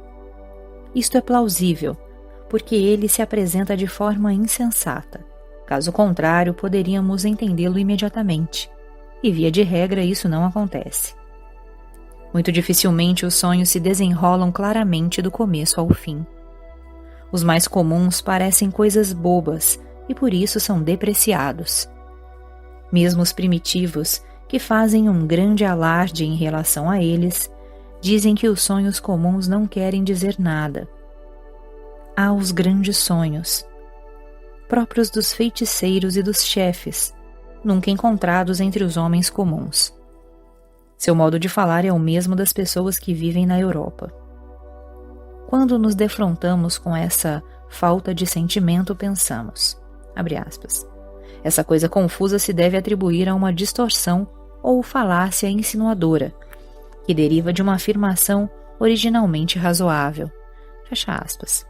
Isto é plausível, porque ele se apresenta de forma insensata. Caso contrário, poderíamos entendê-lo imediatamente. E, via de regra, isso não acontece. Muito dificilmente os sonhos se desenrolam claramente do começo ao fim. Os mais comuns parecem coisas bobas e por isso são depreciados. Mesmo os primitivos, que fazem um grande alarde em relação a eles, dizem que os sonhos comuns não querem dizer nada. Há os grandes sonhos, próprios dos feiticeiros e dos chefes, nunca encontrados entre os homens comuns. Seu modo de falar é o mesmo das pessoas que vivem na Europa. Quando nos defrontamos com essa falta de sentimento, pensamos, abre aspas, essa coisa confusa se deve atribuir a uma distorção ou falácia insinuadora, que deriva de uma afirmação originalmente razoável. Fecha aspas.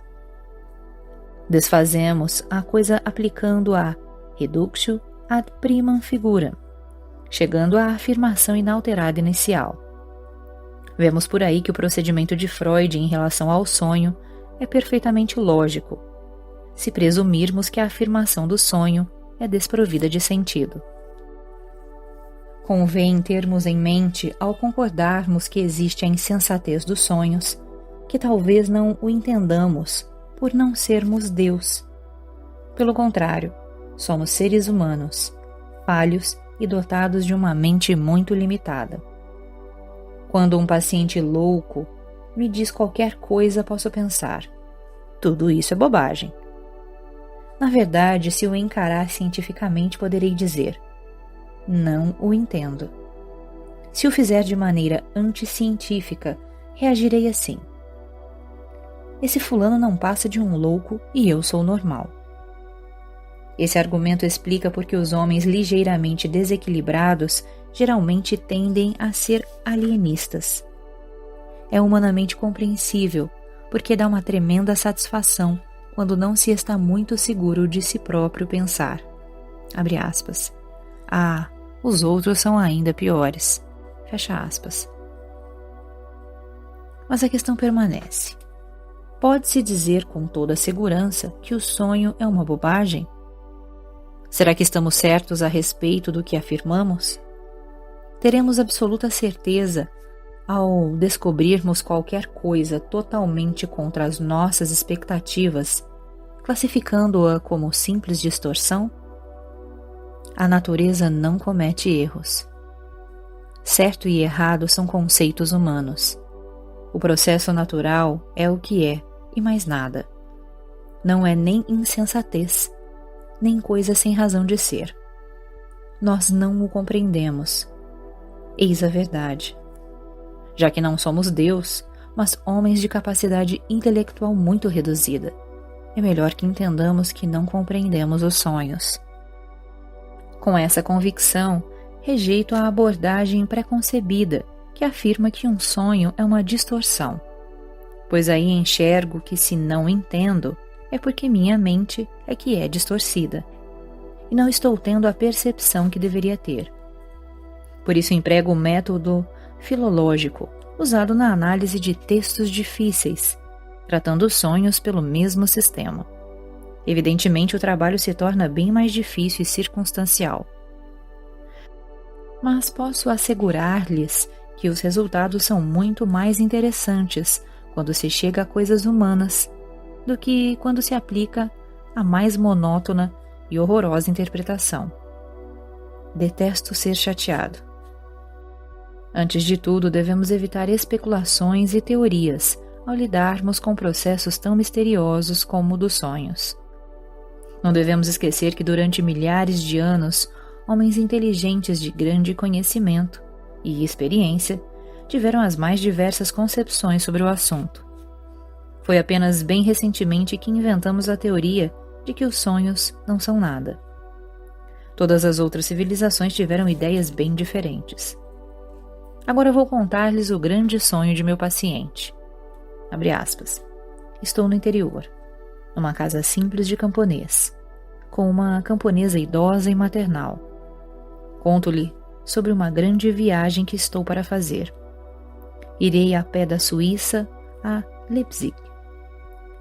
Desfazemos a coisa aplicando a reductio ad primam figuram, chegando à afirmação inalterada inicial. Vemos por aí que o procedimento de Freud em relação ao sonho é perfeitamente lógico, se presumirmos que a afirmação do sonho é desprovida de sentido. Convém termos em mente, ao concordarmos que existe a insensatez dos sonhos, que talvez não o entendamos por não sermos Deus. Pelo contrário, somos seres humanos, falhos e dotados de uma mente muito limitada. Quando um paciente louco me diz qualquer coisa, posso pensar, tudo isso é bobagem. Na verdade, se o encarar cientificamente, poderei dizer, não o entendo. Se o fizer de maneira anticientífica, reagirei assim. Esse fulano não passa de um louco e eu sou normal. Esse argumento explica porque os homens ligeiramente desequilibrados geralmente tendem a ser alienistas. É humanamente compreensível, porque dá uma tremenda satisfação quando não se está muito seguro de si próprio pensar. Abre aspas. Ah, os outros são ainda piores. Fecha aspas. Mas a questão permanece. Pode-se dizer com toda segurança que o sonho é uma bobagem? Será que estamos certos a respeito do que afirmamos? Teremos absoluta certeza ao descobrirmos qualquer coisa totalmente contra as nossas expectativas, classificando-a como simples distorção? A natureza não comete erros. Certo e errado são conceitos humanos. O processo natural é o que é, e mais nada. Não é nem insensatez, nem coisa sem razão de ser. Nós não o compreendemos. Eis a verdade. Já que não somos Deus, mas homens de capacidade intelectual muito reduzida, é melhor que entendamos que não compreendemos os sonhos. Com essa convicção, rejeito a abordagem preconcebida que afirma que um sonho é uma distorção, pois aí enxergo que se não entendo é porque minha mente é que é distorcida, e não estou tendo a percepção que deveria ter. Por isso emprego o método filológico, usado na análise de textos difíceis, tratando os sonhos pelo mesmo sistema. Evidentemente, o trabalho se torna bem mais difícil e circunstancial. Mas posso assegurar-lhes que os resultados são muito mais interessantes quando se chega a coisas humanas do que quando se aplica a mais monótona e horrorosa interpretação. Detesto ser chateado. Antes de tudo, devemos evitar especulações e teorias ao lidarmos com processos tão misteriosos como o dos sonhos. Não devemos esquecer que durante milhares de anos, homens inteligentes de grande conhecimento e experiência tiveram as mais diversas concepções sobre o assunto. Foi apenas bem recentemente que inventamos a teoria de que os sonhos não são nada. Todas as outras civilizações tiveram ideias bem diferentes. Agora vou contar-lhes o grande sonho de meu paciente. Abre aspas. Estou no interior, numa casa simples de camponês, com uma camponesa idosa e maternal. Conto-lhe sobre uma grande viagem que estou para fazer. Irei a pé da Suíça a Leipzig.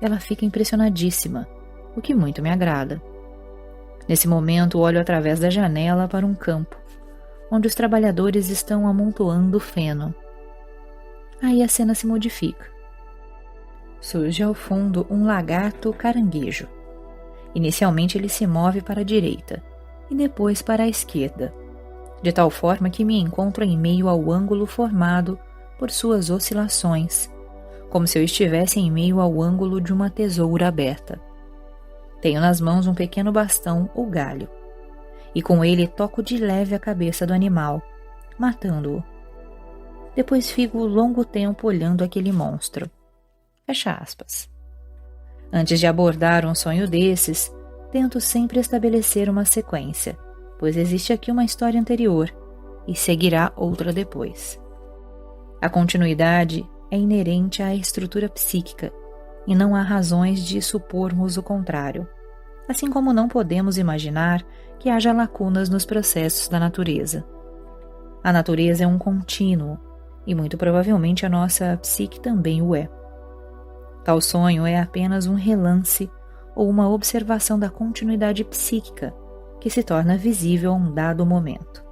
Ela fica impressionadíssima, o que muito me agrada. Nesse momento, olho através da janela para um campo, onde os trabalhadores estão amontoando feno. Aí a cena se modifica. Surge ao fundo um lagarto caranguejo. Inicialmente ele se move para a direita e depois para a esquerda, de tal forma que me encontro em meio ao ângulo formado por suas oscilações, como se eu estivesse em meio ao ângulo de uma tesoura aberta. Tenho nas mãos um pequeno bastão ou galho, e com ele toco de leve a cabeça do animal, matando-o. Depois fico longo tempo olhando aquele monstro. Fecha aspas. Antes de abordar um sonho desses, tento sempre estabelecer uma sequência, pois existe aqui uma história anterior e seguirá outra depois. A continuidade é inerente à estrutura psíquica e não há razões de supormos o contrário, assim como não podemos imaginar que haja lacunas nos processos da natureza. A natureza é um contínuo e muito provavelmente a nossa psique também o é. Tal sonho é apenas um relance ou uma observação da continuidade psíquica que se torna visível a um dado momento.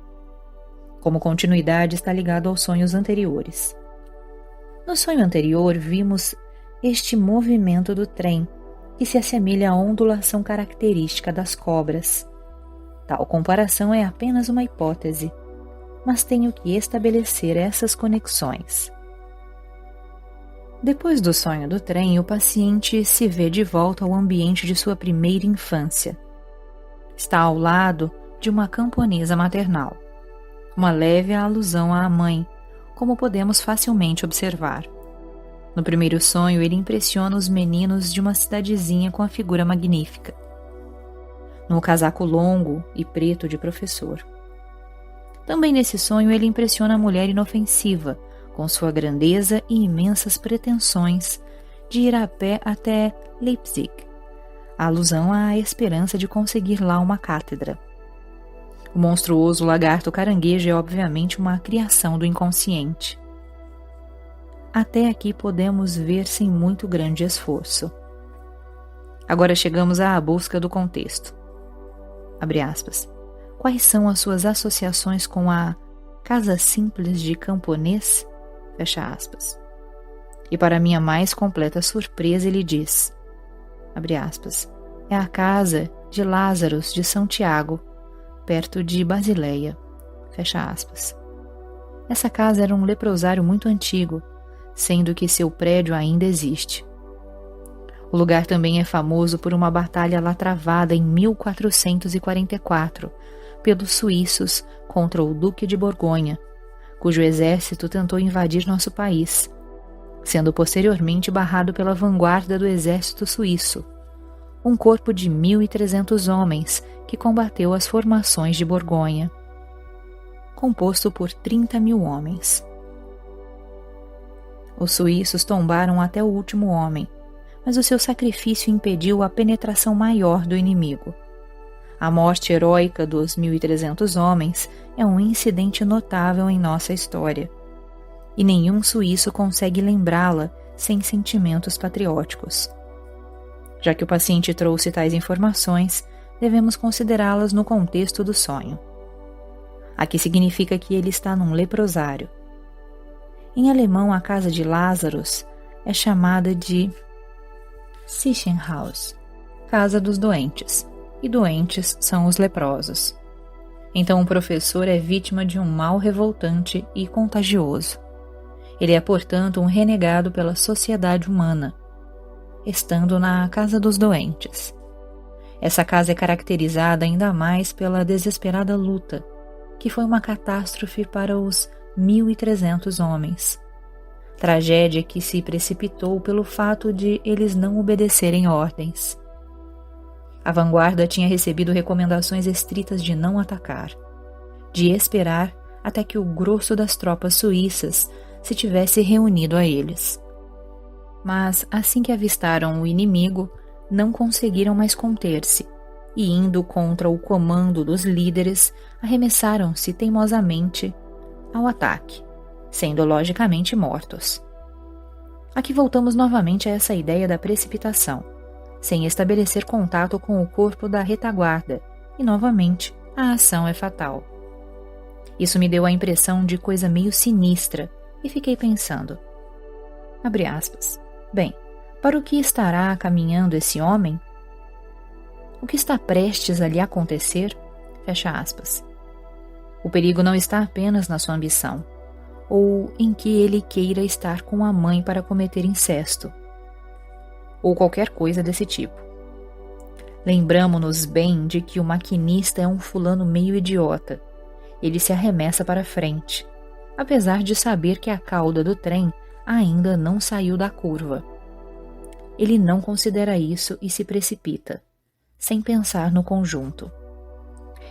Como continuidade está ligado aos sonhos anteriores. No sonho anterior vimos este movimento do trem que se assemelha à ondulação característica das cobras. Tal comparação é apenas uma hipótese, mas tenho que estabelecer essas conexões. Depois do sonho do trem, o paciente se vê de volta ao ambiente de sua primeira infância. Está ao lado de uma camponesa maternal. Uma leve alusão à mãe, como podemos facilmente observar. No primeiro sonho, ele impressiona os meninos de uma cidadezinha com a figura magnífica. No casaco longo e preto de professor. Também nesse sonho, ele impressiona a mulher inofensiva, com sua grandeza e imensas pretensões de ir a pé até Leipzig, a alusão à esperança de conseguir lá uma cátedra. O monstruoso lagarto caranguejo é obviamente uma criação do inconsciente. Até aqui podemos ver sem muito grande esforço. Agora chegamos à busca do contexto. Abre aspas. Quais são as suas associações com a casa simples de camponês? Fecha aspas. E para minha mais completa surpresa ele diz, abre aspas, é a casa de Lázaros de São Tiago, perto de Basileia. Fecha aspas. Essa casa era um leprosário muito antigo, sendo que seu prédio ainda existe. O lugar também é famoso por uma batalha lá travada em 1444 pelos suíços contra o Duque de Borgonha, cujo exército tentou invadir nosso país, sendo posteriormente barrado pela vanguarda do exército suíço, um corpo de 1.300 homens que combateu as formações de Borgonha, composto por 30.000 homens. Os suíços tombaram até o último homem, mas o seu sacrifício impediu a penetração maior do inimigo. A morte heróica dos 1.300 homens é um incidente notável em nossa história, e nenhum suíço consegue lembrá-la sem sentimentos patrióticos. Já que o paciente trouxe tais informações, devemos considerá-las no contexto do sonho. Aqui significa que ele está num leprosário. Em alemão, a casa de Lázaros é chamada de Siechenhaus, casa dos doentes, e doentes são os leprosos. Então o professor é vítima de um mal revoltante e contagioso. Ele é, portanto, um renegado pela sociedade humana, estando na casa dos doentes. Essa casa é caracterizada ainda mais pela desesperada luta, que foi uma catástrofe para os 1.300 homens. Tragédia que se precipitou pelo fato de eles não obedecerem ordens. A vanguarda tinha recebido recomendações estritas de não atacar, de esperar até que o grosso das tropas suíças se tivesse reunido a eles. Mas, assim que avistaram o inimigo, não conseguiram mais conter-se, e indo contra o comando dos líderes, arremessaram-se teimosamente ao ataque, sendo logicamente mortos. Aqui voltamos novamente a essa ideia da precipitação, sem estabelecer contato com o corpo da retaguarda, e novamente a ação é fatal. Isso me deu a impressão de coisa meio sinistra, e fiquei pensando. Abre aspas. Bem, para o que estará caminhando esse homem? O que está prestes a lhe acontecer? Fecha aspas. O perigo não está apenas na sua ambição, ou em que ele queira estar com a mãe para cometer incesto, ou qualquer coisa desse tipo. Lembramo-nos bem de que o maquinista é um fulano meio idiota. Ele se arremessa para frente, apesar de saber que a cauda do trem ainda não saiu da curva. Ele não considera isso e se precipita, sem pensar no conjunto.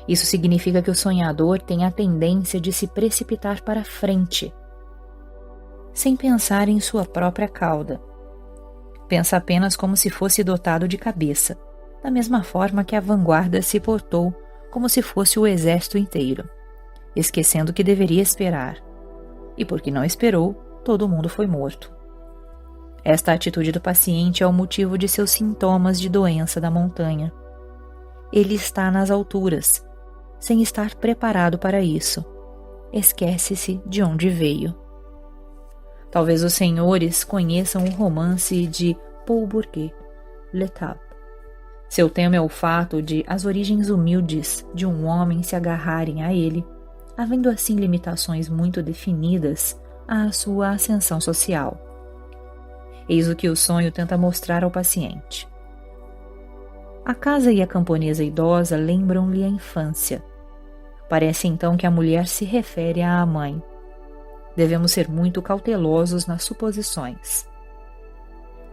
Isso significa que o sonhador tem a tendência de se precipitar para frente, sem pensar em sua própria cauda. Pensa apenas como se fosse dotado de cabeça, da mesma forma que a vanguarda se portou como se fosse o exército inteiro, esquecendo que deveria esperar. E porque não esperou, todo mundo foi morto. Esta atitude do paciente é o motivo de seus sintomas de doença da montanha. Ele está nas alturas, sem estar preparado para isso. Esquece-se de onde veio. Talvez os senhores conheçam o romance de Paul Bourget, L'Étape. Seu tema é o fato de as origens humildes de um homem se agarrarem a ele, havendo assim limitações muito definidas à sua ascensão social. Eis o que o sonho tenta mostrar ao paciente. A casa e a camponesa idosa lembram-lhe a infância. Parece então que a mulher se refere à mãe. Devemos ser muito cautelosos nas suposições.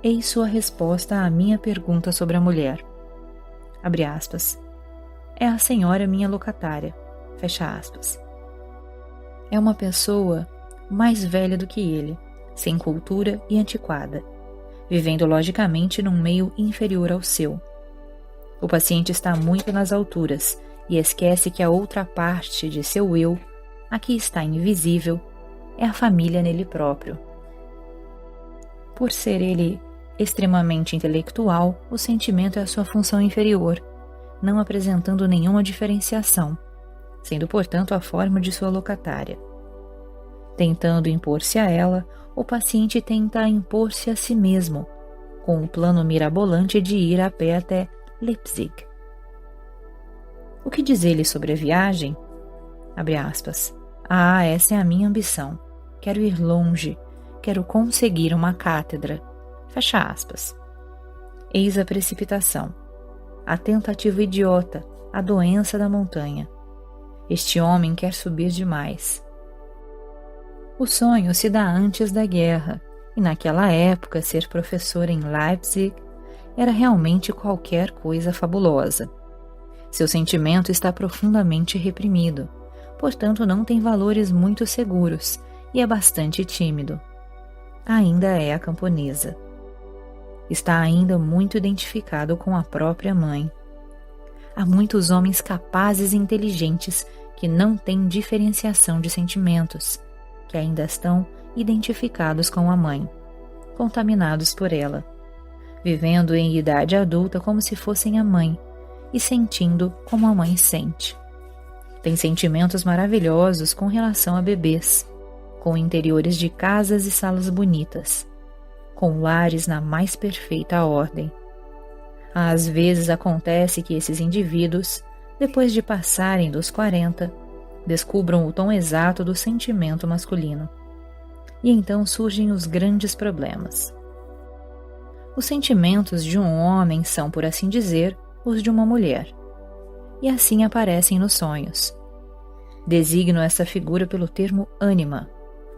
Eis sua resposta à minha pergunta sobre a mulher. Abre aspas. É a senhora minha locatária. Fecha aspas. É uma pessoa mais velha do que ele, sem cultura e antiquada, vivendo logicamente num meio inferior ao seu. O paciente está muito nas alturas e esquece que a outra parte de seu eu, a que está invisível, é a família nele próprio. Por ser ele extremamente intelectual, o sentimento é a sua função inferior, não apresentando nenhuma diferenciação, sendo portanto a forma de sua locatária. Tentando impor-se a ela, o paciente tenta impor-se a si mesmo, com o plano mirabolante de ir a pé até Leipzig. O que diz ele sobre a viagem? Abre aspas. Ah, essa é a minha ambição. Quero ir longe. Quero conseguir uma cátedra. Fecha aspas. Eis a precipitação. A tentativa idiota. A doença da montanha. Este homem quer subir demais. O sonho se dá antes da guerra, e naquela época ser professor em Leipzig era realmente qualquer coisa fabulosa. Seu sentimento está profundamente reprimido, portanto não tem valores muito seguros e é bastante tímido. Ainda é a camponesa. Está ainda muito identificado com a própria mãe. Há muitos homens capazes e inteligentes que não têm diferenciação de sentimentos, que ainda estão identificados com a mãe, contaminados por ela, vivendo em idade adulta como se fossem a mãe e sentindo como a mãe sente. Tem sentimentos maravilhosos com relação a bebês, com interiores de casas e salas bonitas, com lares na mais perfeita ordem. Às vezes acontece que esses indivíduos, depois de passarem dos 40, descubram o tom exato do sentimento masculino. E então surgem os grandes problemas. Os sentimentos de um homem são, por assim dizer, os de uma mulher. E assim aparecem nos sonhos. Designo essa figura pelo termo ânima,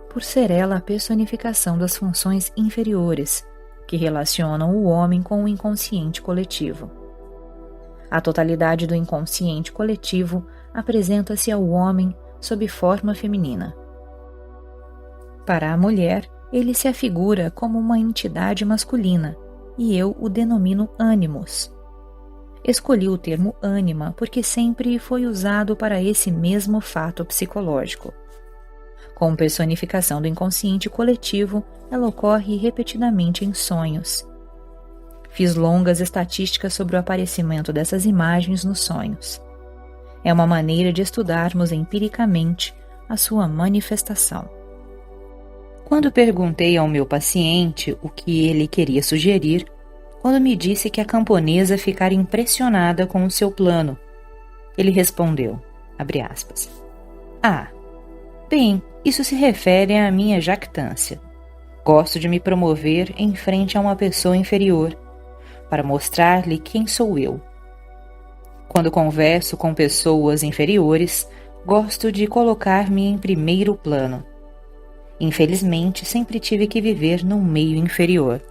por ser ela a personificação das funções inferiores, que relacionam o homem com o inconsciente coletivo. A totalidade do inconsciente coletivo apresenta-se ao homem sob forma feminina. Para a mulher, ele se afigura como uma entidade masculina, e eu o denomino ânimos. Escolhi o termo ânima porque sempre foi usado para esse mesmo fato psicológico. Com personificação do inconsciente coletivo, ela ocorre repetidamente em sonhos. Fiz longas estatísticas sobre o aparecimento dessas imagens nos sonhos. É uma maneira de estudarmos empiricamente a sua manifestação. Quando perguntei ao meu paciente o que ele queria sugerir, quando me disse que a camponesa ficara impressionada com o seu plano, ele respondeu, abre aspas, bem, isso se refere à minha jactância. Gosto de me promover em frente a uma pessoa inferior, para mostrar-lhe quem sou eu. Quando converso com pessoas inferiores, gosto de colocar-me em primeiro plano. Infelizmente, sempre tive que viver num meio inferior.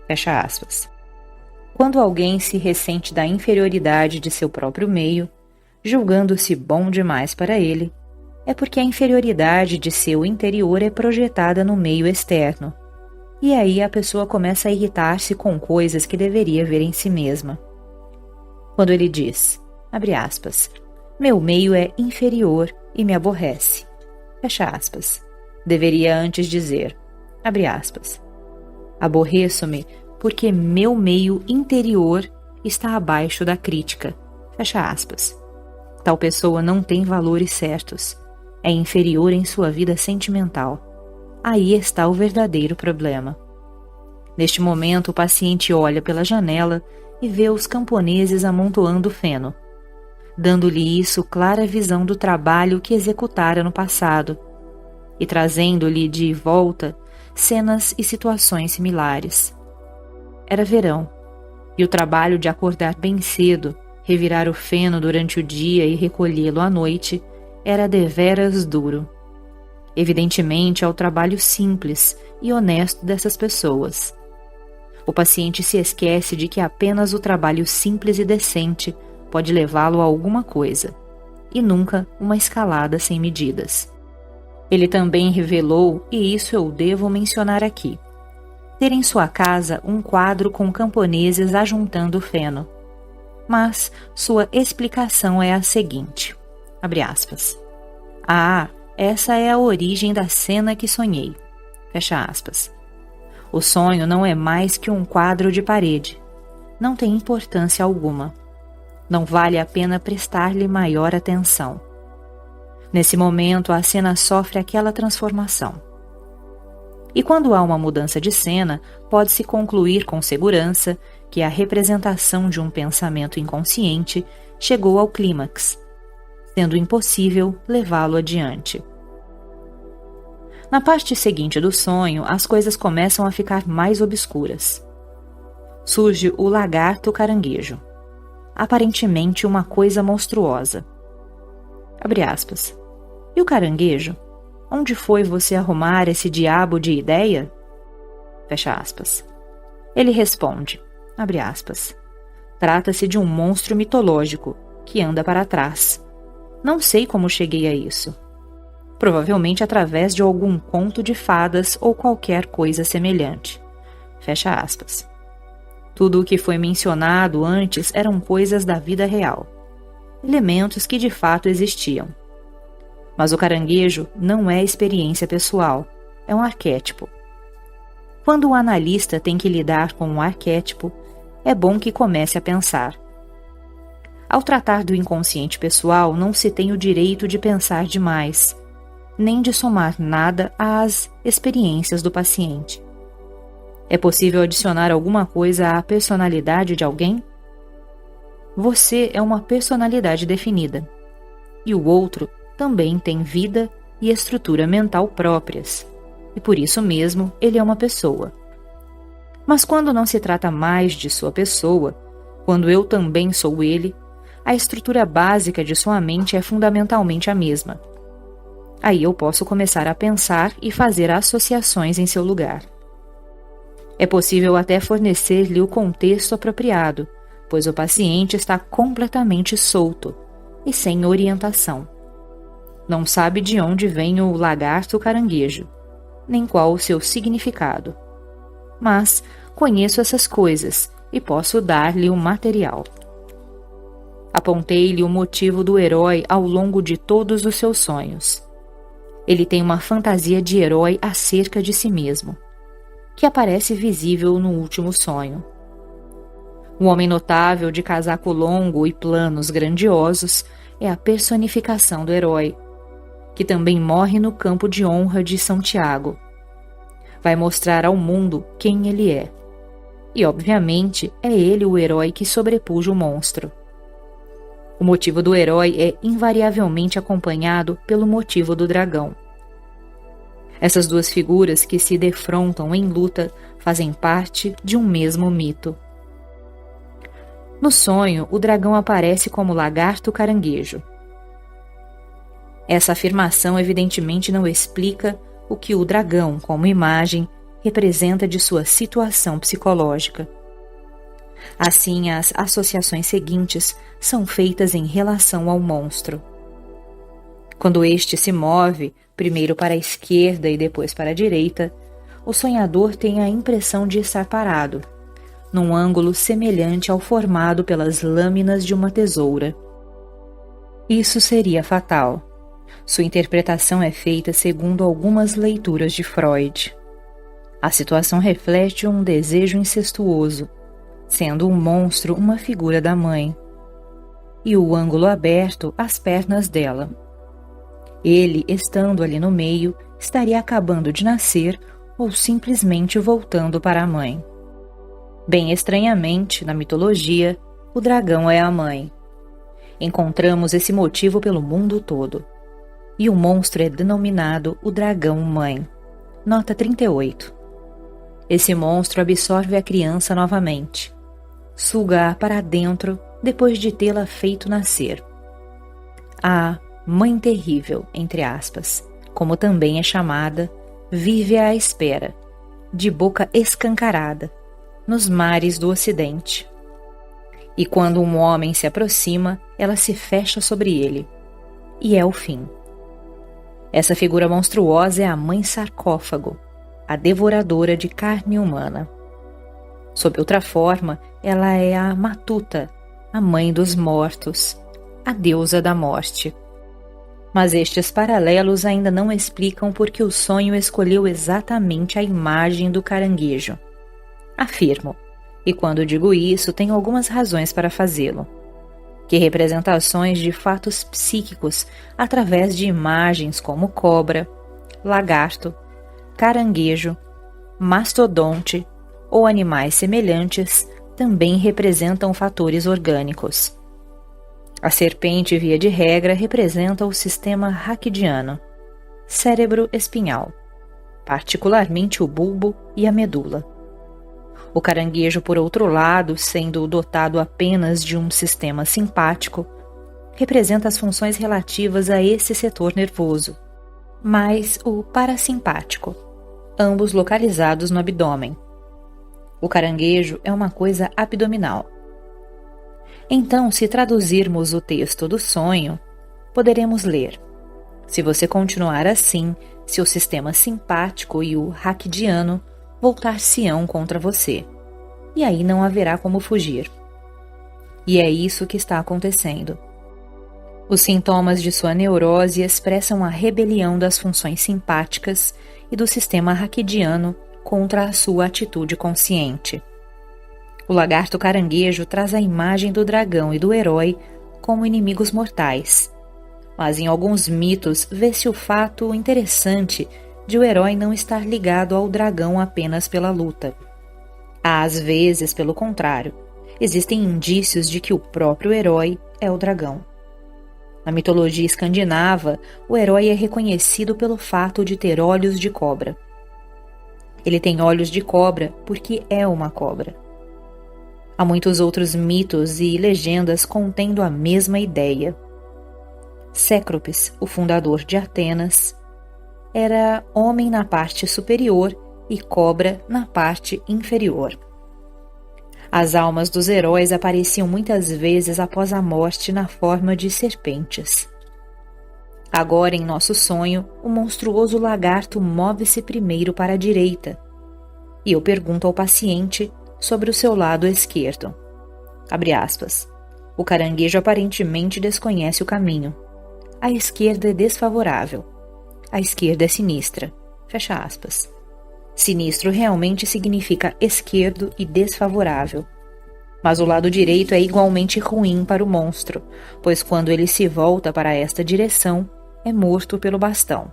Fecha aspas. Quando alguém se ressente da inferioridade de seu próprio meio, julgando-se bom demais para ele, é porque a inferioridade de seu interior é projetada no meio externo. E aí a pessoa começa a irritar-se com coisas que deveria ver em si mesma. Quando ele diz, abre aspas, meu meio é inferior e me aborrece. Fecha aspas. Deveria antes dizer, abre aspas, aborreço-me porque meu meio interior está abaixo da crítica. Fecha aspas. Tal pessoa não tem valores certos. É inferior em sua vida sentimental. Aí está o verdadeiro problema. Neste momento, o paciente olha pela janela e vê os camponeses amontoando feno, dando-lhe isso clara visão do trabalho que executara no passado e trazendo-lhe de volta cenas e situações similares. Era verão, e o trabalho de acordar bem cedo, revirar o feno durante o dia e recolhê-lo à noite era deveras duro. Evidentemente, é o trabalho simples e honesto dessas pessoas. O paciente se esquece de que apenas o trabalho simples e decente pode levá-lo a alguma coisa, e nunca uma escalada sem medidas. Ele também revelou, e isso eu devo mencionar aqui, ter em sua casa um quadro com camponeses ajuntando feno. Mas sua explicação é a seguinte, abre aspas, essa é a origem da cena que sonhei. Fecha aspas. O sonho não é mais que um quadro de parede. Não tem importância alguma. Não vale a pena prestar-lhe maior atenção. Nesse momento, a cena sofre aquela transformação. E quando há uma mudança de cena, pode-se concluir com segurança que a representação de um pensamento inconsciente chegou ao clímax, sendo impossível levá-lo adiante. Na parte seguinte do sonho, as coisas começam a ficar mais obscuras. Surge o lagarto caranguejo, aparentemente uma coisa monstruosa. Abre aspas. E o caranguejo? Onde foi você arrumar esse diabo de ideia? Fecha aspas. Ele responde, abre aspas, trata-se de um monstro mitológico que anda para trás. Não sei como cheguei a isso. Provavelmente através de algum conto de fadas ou qualquer coisa semelhante. Fecha aspas. Tudo o que foi mencionado antes eram coisas da vida real, elementos que de fato existiam. Mas o caranguejo não é experiência pessoal, é um arquétipo. Quando o analista tem que lidar com um arquétipo, é bom que comece a pensar. Ao tratar do inconsciente pessoal, não se tem o direito de pensar demais, nem de somar nada às experiências do paciente. É possível adicionar alguma coisa à personalidade de alguém? Você é uma personalidade definida, e o outro também tem vida e estrutura mental próprias, e por isso mesmo ele é uma pessoa. Mas quando não se trata mais de sua pessoa, quando eu também sou ele, a estrutura básica de sua mente é fundamentalmente a mesma. Aí eu posso começar a pensar e fazer associações em seu lugar. É possível até fornecer-lhe o contexto apropriado, pois o paciente está completamente solto e sem orientação. Não sabe de onde vem o lagarto caranguejo, nem qual o seu significado. Mas conheço essas coisas e posso dar-lhe o material. Apontei-lhe o motivo do herói ao longo de todos os seus sonhos. Ele tem uma fantasia de herói acerca de si mesmo, que aparece visível no último sonho. Um homem notável de casaco longo e planos grandiosos é a personificação do herói, que também morre no campo de honra de São Tiago. Vai mostrar ao mundo quem ele é. E, obviamente, é ele o herói que sobrepuja o monstro. O motivo do herói é invariavelmente acompanhado pelo motivo do dragão. Essas duas figuras que se defrontam em luta fazem parte de um mesmo mito. No sonho, o dragão aparece como lagarto caranguejo. Essa afirmação evidentemente não explica o que o dragão, como imagem, representa de sua situação psicológica. Assim, as associações seguintes são feitas em relação ao monstro. Quando este se move, primeiro para a esquerda e depois para a direita, o sonhador tem a impressão de estar parado, num ângulo semelhante ao formado pelas lâminas de uma tesoura. Isso seria fatal. Sua interpretação é feita segundo algumas leituras de Freud. A situação reflete um desejo incestuoso, sendo o monstro uma figura da mãe, e o ângulo aberto as pernas dela. Ele, estando ali no meio, estaria acabando de nascer ou simplesmente voltando para a mãe. Bem estranhamente, na mitologia, o dragão é a mãe. Encontramos esse motivo pelo mundo todo. E o monstro é denominado o dragão-mãe. Nota 38. Esse monstro absorve a criança novamente. Suga-a para dentro depois de tê-la feito nascer. A mãe terrível, entre aspas, como também é chamada, vive à espera, de boca escancarada, nos mares do Ocidente. E quando um homem se aproxima, ela se fecha sobre ele. E é o fim. Essa figura monstruosa é a mãe sarcófago, a devoradora de carne humana. Sob outra forma, ela é a Matuta, a mãe dos mortos, a deusa da morte. Mas estes paralelos ainda não explicam por que o sonho escolheu exatamente a imagem do caranguejo. Afirmo, e quando digo isso, tenho algumas razões para fazê-lo, que representações de fatos psíquicos através de imagens como cobra, lagarto, caranguejo, mastodonte ou animais semelhantes também representam fatores orgânicos. A serpente, via de regra, representa o sistema raquidiano, cérebro espinhal, particularmente o bulbo e a medula. O caranguejo, por outro lado, sendo dotado apenas de um sistema simpático, representa as funções relativas a esse setor nervoso, mais o parasimpático, ambos localizados no abdômen. O caranguejo é uma coisa abdominal. Então, se traduzirmos o texto do sonho, poderemos ler: se você continuar assim, seu sistema simpático e o raquidiano voltar-se-ão contra você, e aí não haverá como fugir. E é isso que está acontecendo. Os sintomas de sua neurose expressam a rebelião das funções simpáticas e do sistema raquidiano contra a sua atitude consciente. O lagarto caranguejo traz a imagem do dragão e do herói como inimigos mortais, mas em alguns mitos vê-se o fato interessante de o herói não estar ligado ao dragão apenas pela luta. Às vezes, pelo contrário, existem indícios de que o próprio herói é o dragão. Na mitologia escandinava, o herói é reconhecido pelo fato de ter olhos de cobra. Ele tem olhos de cobra porque é uma cobra. Há muitos outros mitos e legendas contendo a mesma ideia. Cécropes, o fundador de Atenas, era homem na parte superior e cobra na parte inferior. As almas dos heróis apareciam muitas vezes após a morte na forma de serpentes. Agora, em nosso sonho, o monstruoso lagarto move-se primeiro para a direita, e eu pergunto ao paciente sobre o seu lado esquerdo. Abre aspas. O caranguejo aparentemente desconhece o caminho. A esquerda é desfavorável. A esquerda é sinistra. Fecha aspas. Sinistro realmente significa esquerdo e desfavorável. Mas o lado direito é igualmente ruim para o monstro, pois quando ele se volta para esta direção, é morto pelo bastão.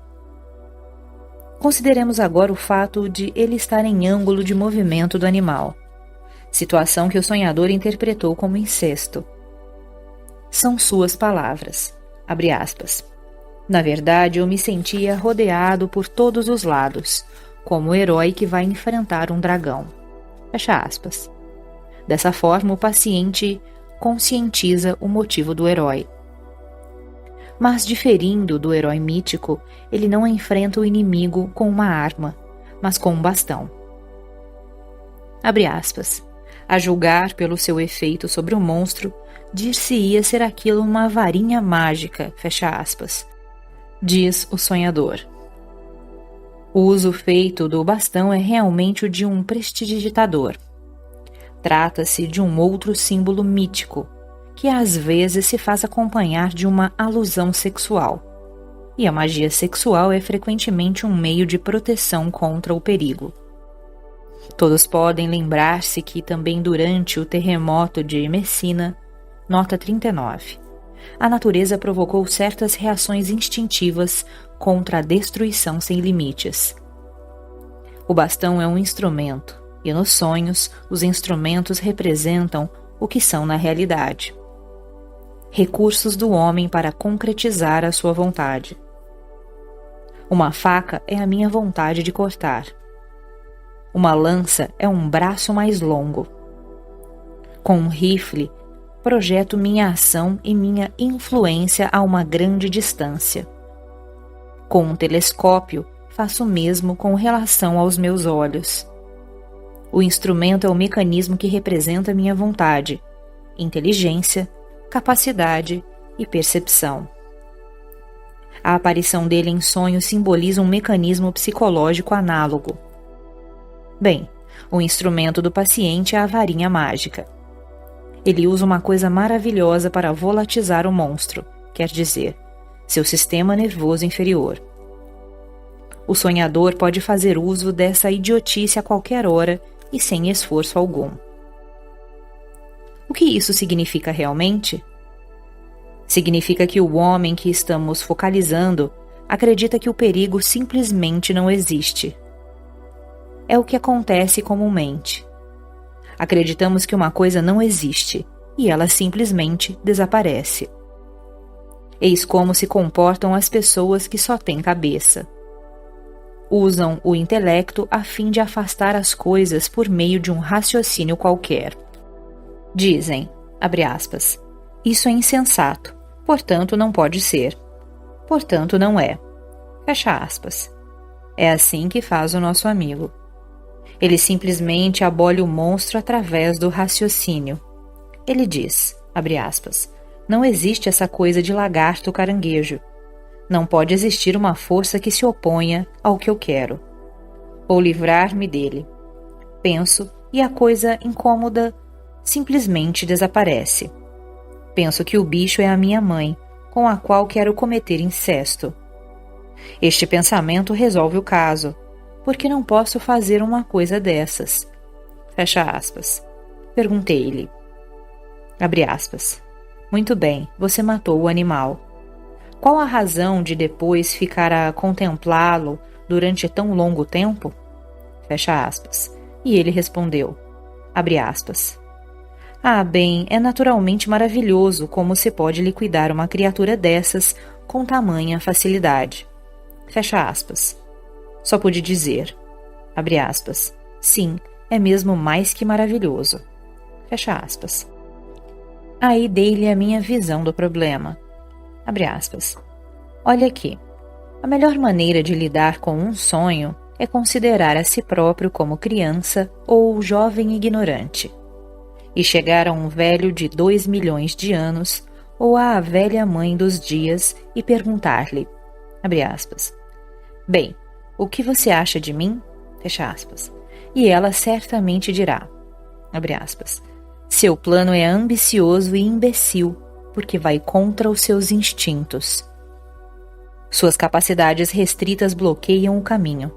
Consideremos agora o fato de ele estar em ângulo de movimento do animal, situação que o sonhador interpretou como incesto. São suas palavras, abre aspas. Na verdade, eu me sentia rodeado por todos os lados, como o herói que vai enfrentar um dragão. Fecha aspas. Dessa forma, o paciente conscientiza o motivo do herói. Mas, diferindo do herói mítico, ele não enfrenta o inimigo com uma arma, mas com um bastão. Abre aspas. A julgar pelo seu efeito sobre o monstro, dir-se-ia ser aquilo uma varinha mágica, fecha aspas, diz o sonhador. O uso feito do bastão é realmente o de um prestidigitador. Trata-se de um outro símbolo mítico, que às vezes se faz acompanhar de uma alusão sexual. E a magia sexual é frequentemente um meio de proteção contra o perigo. Todos podem lembrar-se que também durante o terremoto de Messina, nota 39, a natureza provocou certas reações instintivas contra a destruição sem limites. O bastão é um instrumento, e nos sonhos, os instrumentos representam o que são na realidade. Recursos do homem para concretizar a sua vontade. Uma faca é a minha vontade de cortar. Uma lança é um braço mais longo. Com um rifle, projeto minha ação e minha influência a uma grande distância. Com um telescópio, faço o mesmo com relação aos meus olhos. O instrumento é o mecanismo que representa minha vontade, inteligência, capacidade e percepção. A aparição dele em sonho simboliza um mecanismo psicológico análogo. Bem, o instrumento do paciente é a varinha mágica. Ele usa uma coisa maravilhosa para volatilizar o monstro, quer dizer, seu sistema nervoso inferior. O sonhador pode fazer uso dessa idiotice a qualquer hora e sem esforço algum. O que isso significa realmente? Significa que o homem que estamos focalizando acredita que o perigo simplesmente não existe. É o que acontece comumente. Acreditamos que uma coisa não existe e ela simplesmente desaparece. Eis como se comportam as pessoas que só têm cabeça. Usam o intelecto a fim de afastar as coisas por meio de um raciocínio qualquer. Dizem, abre aspas, isso é insensato, portanto não pode ser. Portanto não é. Fecha aspas. É assim que faz o nosso amigo. Ele simplesmente abole o monstro através do raciocínio. Ele diz, abre aspas, não existe essa coisa de lagarto caranguejo. Não pode existir uma força que se oponha ao que eu quero. Ou livrar-me dele. Penso e a coisa incômoda simplesmente desaparece. Penso que o bicho é a minha mãe, com a qual quero cometer incesto. Este pensamento resolve o caso, porque não posso fazer uma coisa dessas. Fecha aspas. Perguntei-lhe. Abre aspas. Muito bem, você matou o animal. Qual a razão de depois ficar a contemplá-lo durante tão longo tempo? Fecha aspas. E ele respondeu. Abre aspas. Ah, bem, é naturalmente maravilhoso como se pode liquidar uma criatura dessas com tamanha facilidade. Fecha aspas. Só pude dizer, abre aspas, sim, é mesmo mais que maravilhoso. Fecha aspas. Aí dei-lhe a minha visão do problema. Abre aspas. Olha aqui, a melhor maneira de lidar com um sonho é considerar a si próprio como criança ou jovem ignorante. E chegar a um velho de 2 milhões de anos ou à velha mãe dos dias e perguntar-lhe, abre aspas, bem, o que você acha de mim? Fecha aspas. E ela certamente dirá, abre aspas, Seu plano é ambicioso e imbecil, porque vai contra os seus instintos. Suas capacidades restritas bloqueiam o caminho,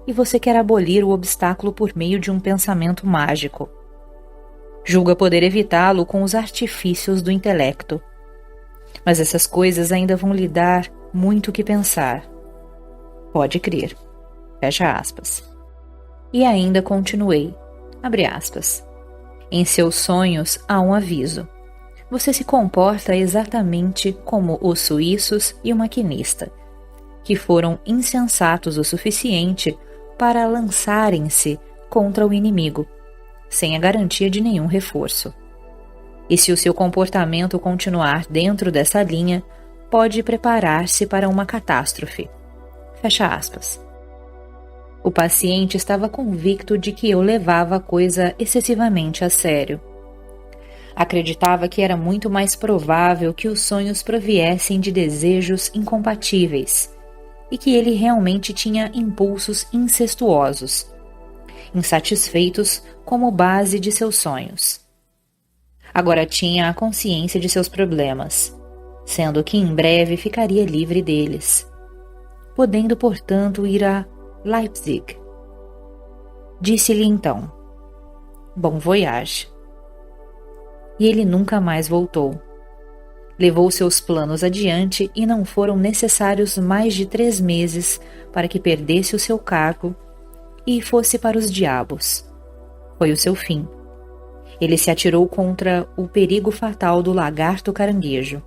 e você quer abolir o obstáculo por meio de um pensamento mágico. Julga poder evitá-lo com os artifícios do intelecto. Mas essas coisas ainda vão lhe dar muito o que pensar. Pode crer. Fecha aspas. E ainda continuei. Abre aspas. Em seus sonhos há um aviso. Você se comporta exatamente como os suíços e o maquinista, que foram insensatos o suficiente para lançarem-se contra o inimigo, sem a garantia de nenhum reforço. E se o seu comportamento continuar dentro dessa linha, pode preparar-se para uma catástrofe. Fecha aspas. O paciente estava convicto de que eu levava a coisa excessivamente a sério. Acreditava que era muito mais provável que os sonhos proviessem de desejos incompatíveis e que ele realmente tinha impulsos incestuosos, insatisfeitos como base de seus sonhos. Agora tinha a consciência de seus problemas, sendo que em breve ficaria livre deles, podendo, portanto, ir a Leipzig. Disse-lhe então, Bon voyage. E ele nunca mais voltou. Levou seus planos adiante e não foram necessários mais de 3 meses para que perdesse o seu cargo e fosse para os diabos. Foi o seu fim. Ele se atirou contra o perigo fatal do lagarto caranguejo,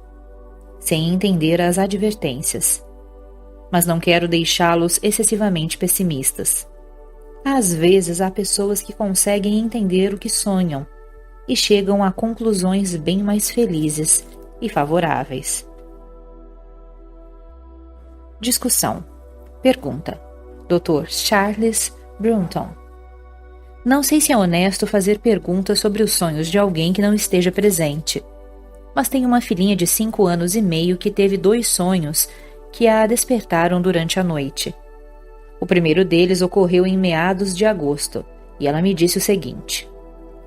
sem entender as advertências. Mas não quero deixá-los excessivamente pessimistas. Às vezes há pessoas que conseguem entender o que sonham e chegam a conclusões bem mais felizes e favoráveis. Discussão. Pergunta. Dr. Charles Brunton. Não sei se é honesto fazer perguntas sobre os sonhos de alguém que não esteja presente, mas tenho uma filhinha de 5 anos e meio que teve 2 sonhos que a despertaram durante a noite. O primeiro deles ocorreu em meados de agosto, e ela me disse o seguinte,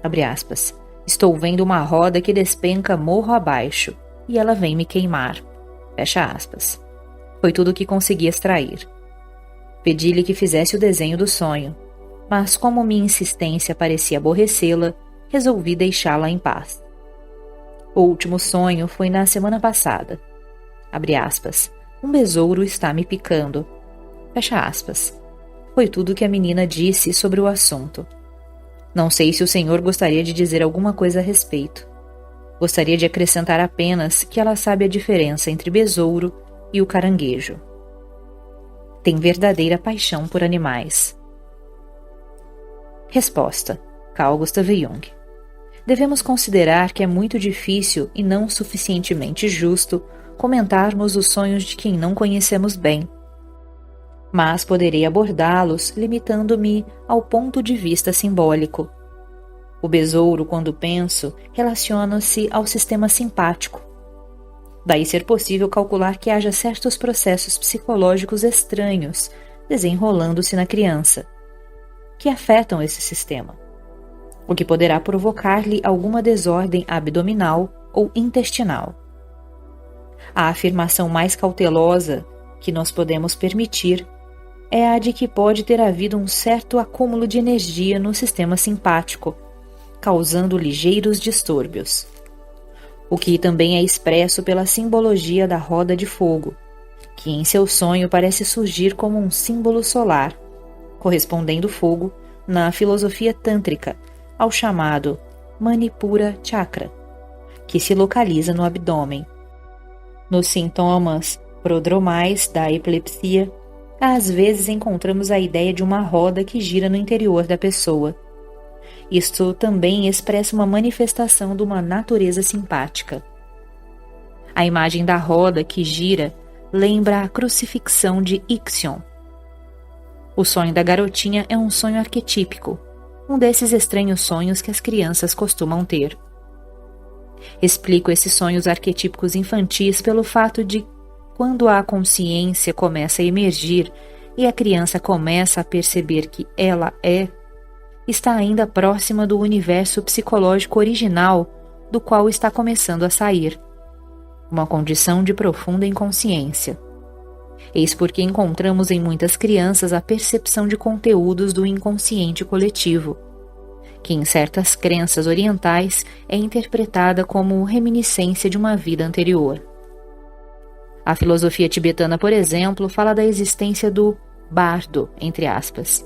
abre aspas, estou vendo uma roda que despenca morro abaixo, e ela vem me queimar. Fecha aspas. Foi tudo o que consegui extrair. Pedi-lhe que fizesse o desenho do sonho, mas como minha insistência parecia aborrecê-la, resolvi deixá-la em paz. O último sonho foi na semana passada. Abre aspas. Um besouro está me picando. Fecha aspas. Foi tudo o que a menina disse sobre o assunto. Não sei se o senhor gostaria de dizer alguma coisa a respeito. Gostaria de acrescentar apenas que ela sabe a diferença entre besouro e o caranguejo. Tem verdadeira paixão por animais. Resposta. Carl Gustav Jung. Devemos considerar que é muito difícil e não suficientemente justo comentarmos os sonhos de quem não conhecemos bem. Mas poderei abordá-los limitando-me ao ponto de vista simbólico. O besouro, quando penso, relaciona-se ao sistema simpático. Daí ser possível calcular que haja certos processos psicológicos estranhos desenrolando-se na criança, que afetam esse sistema, o que poderá provocar-lhe alguma desordem abdominal ou intestinal. A afirmação mais cautelosa que nós podemos permitir é a de que pode ter havido um certo acúmulo de energia no sistema simpático, causando ligeiros distúrbios. O que também é expresso pela simbologia da roda de fogo, que em seu sonho parece surgir como um símbolo solar, correspondendo fogo, na filosofia tântrica, ao chamado Manipura Chakra, que se localiza no abdômen. Nos sintomas prodromais da epilepsia, às vezes encontramos a ideia de uma roda que gira no interior da pessoa. Isto também expressa uma manifestação de uma natureza simpática. A imagem da roda que gira lembra a crucifixão de Ixion. O sonho da garotinha é um sonho arquetípico, um desses estranhos sonhos que as crianças costumam ter. Explico esses sonhos arquetípicos infantis pelo fato de, quando a consciência começa a emergir e a criança começa a perceber que ela é, está ainda próxima do universo psicológico original do qual está começando a sair, uma condição de profunda inconsciência. Eis porque encontramos em muitas crianças a percepção de conteúdos do inconsciente coletivo, que em certas crenças orientais é interpretada como reminiscência de uma vida anterior. A filosofia tibetana, por exemplo, fala da existência do bardo, entre aspas,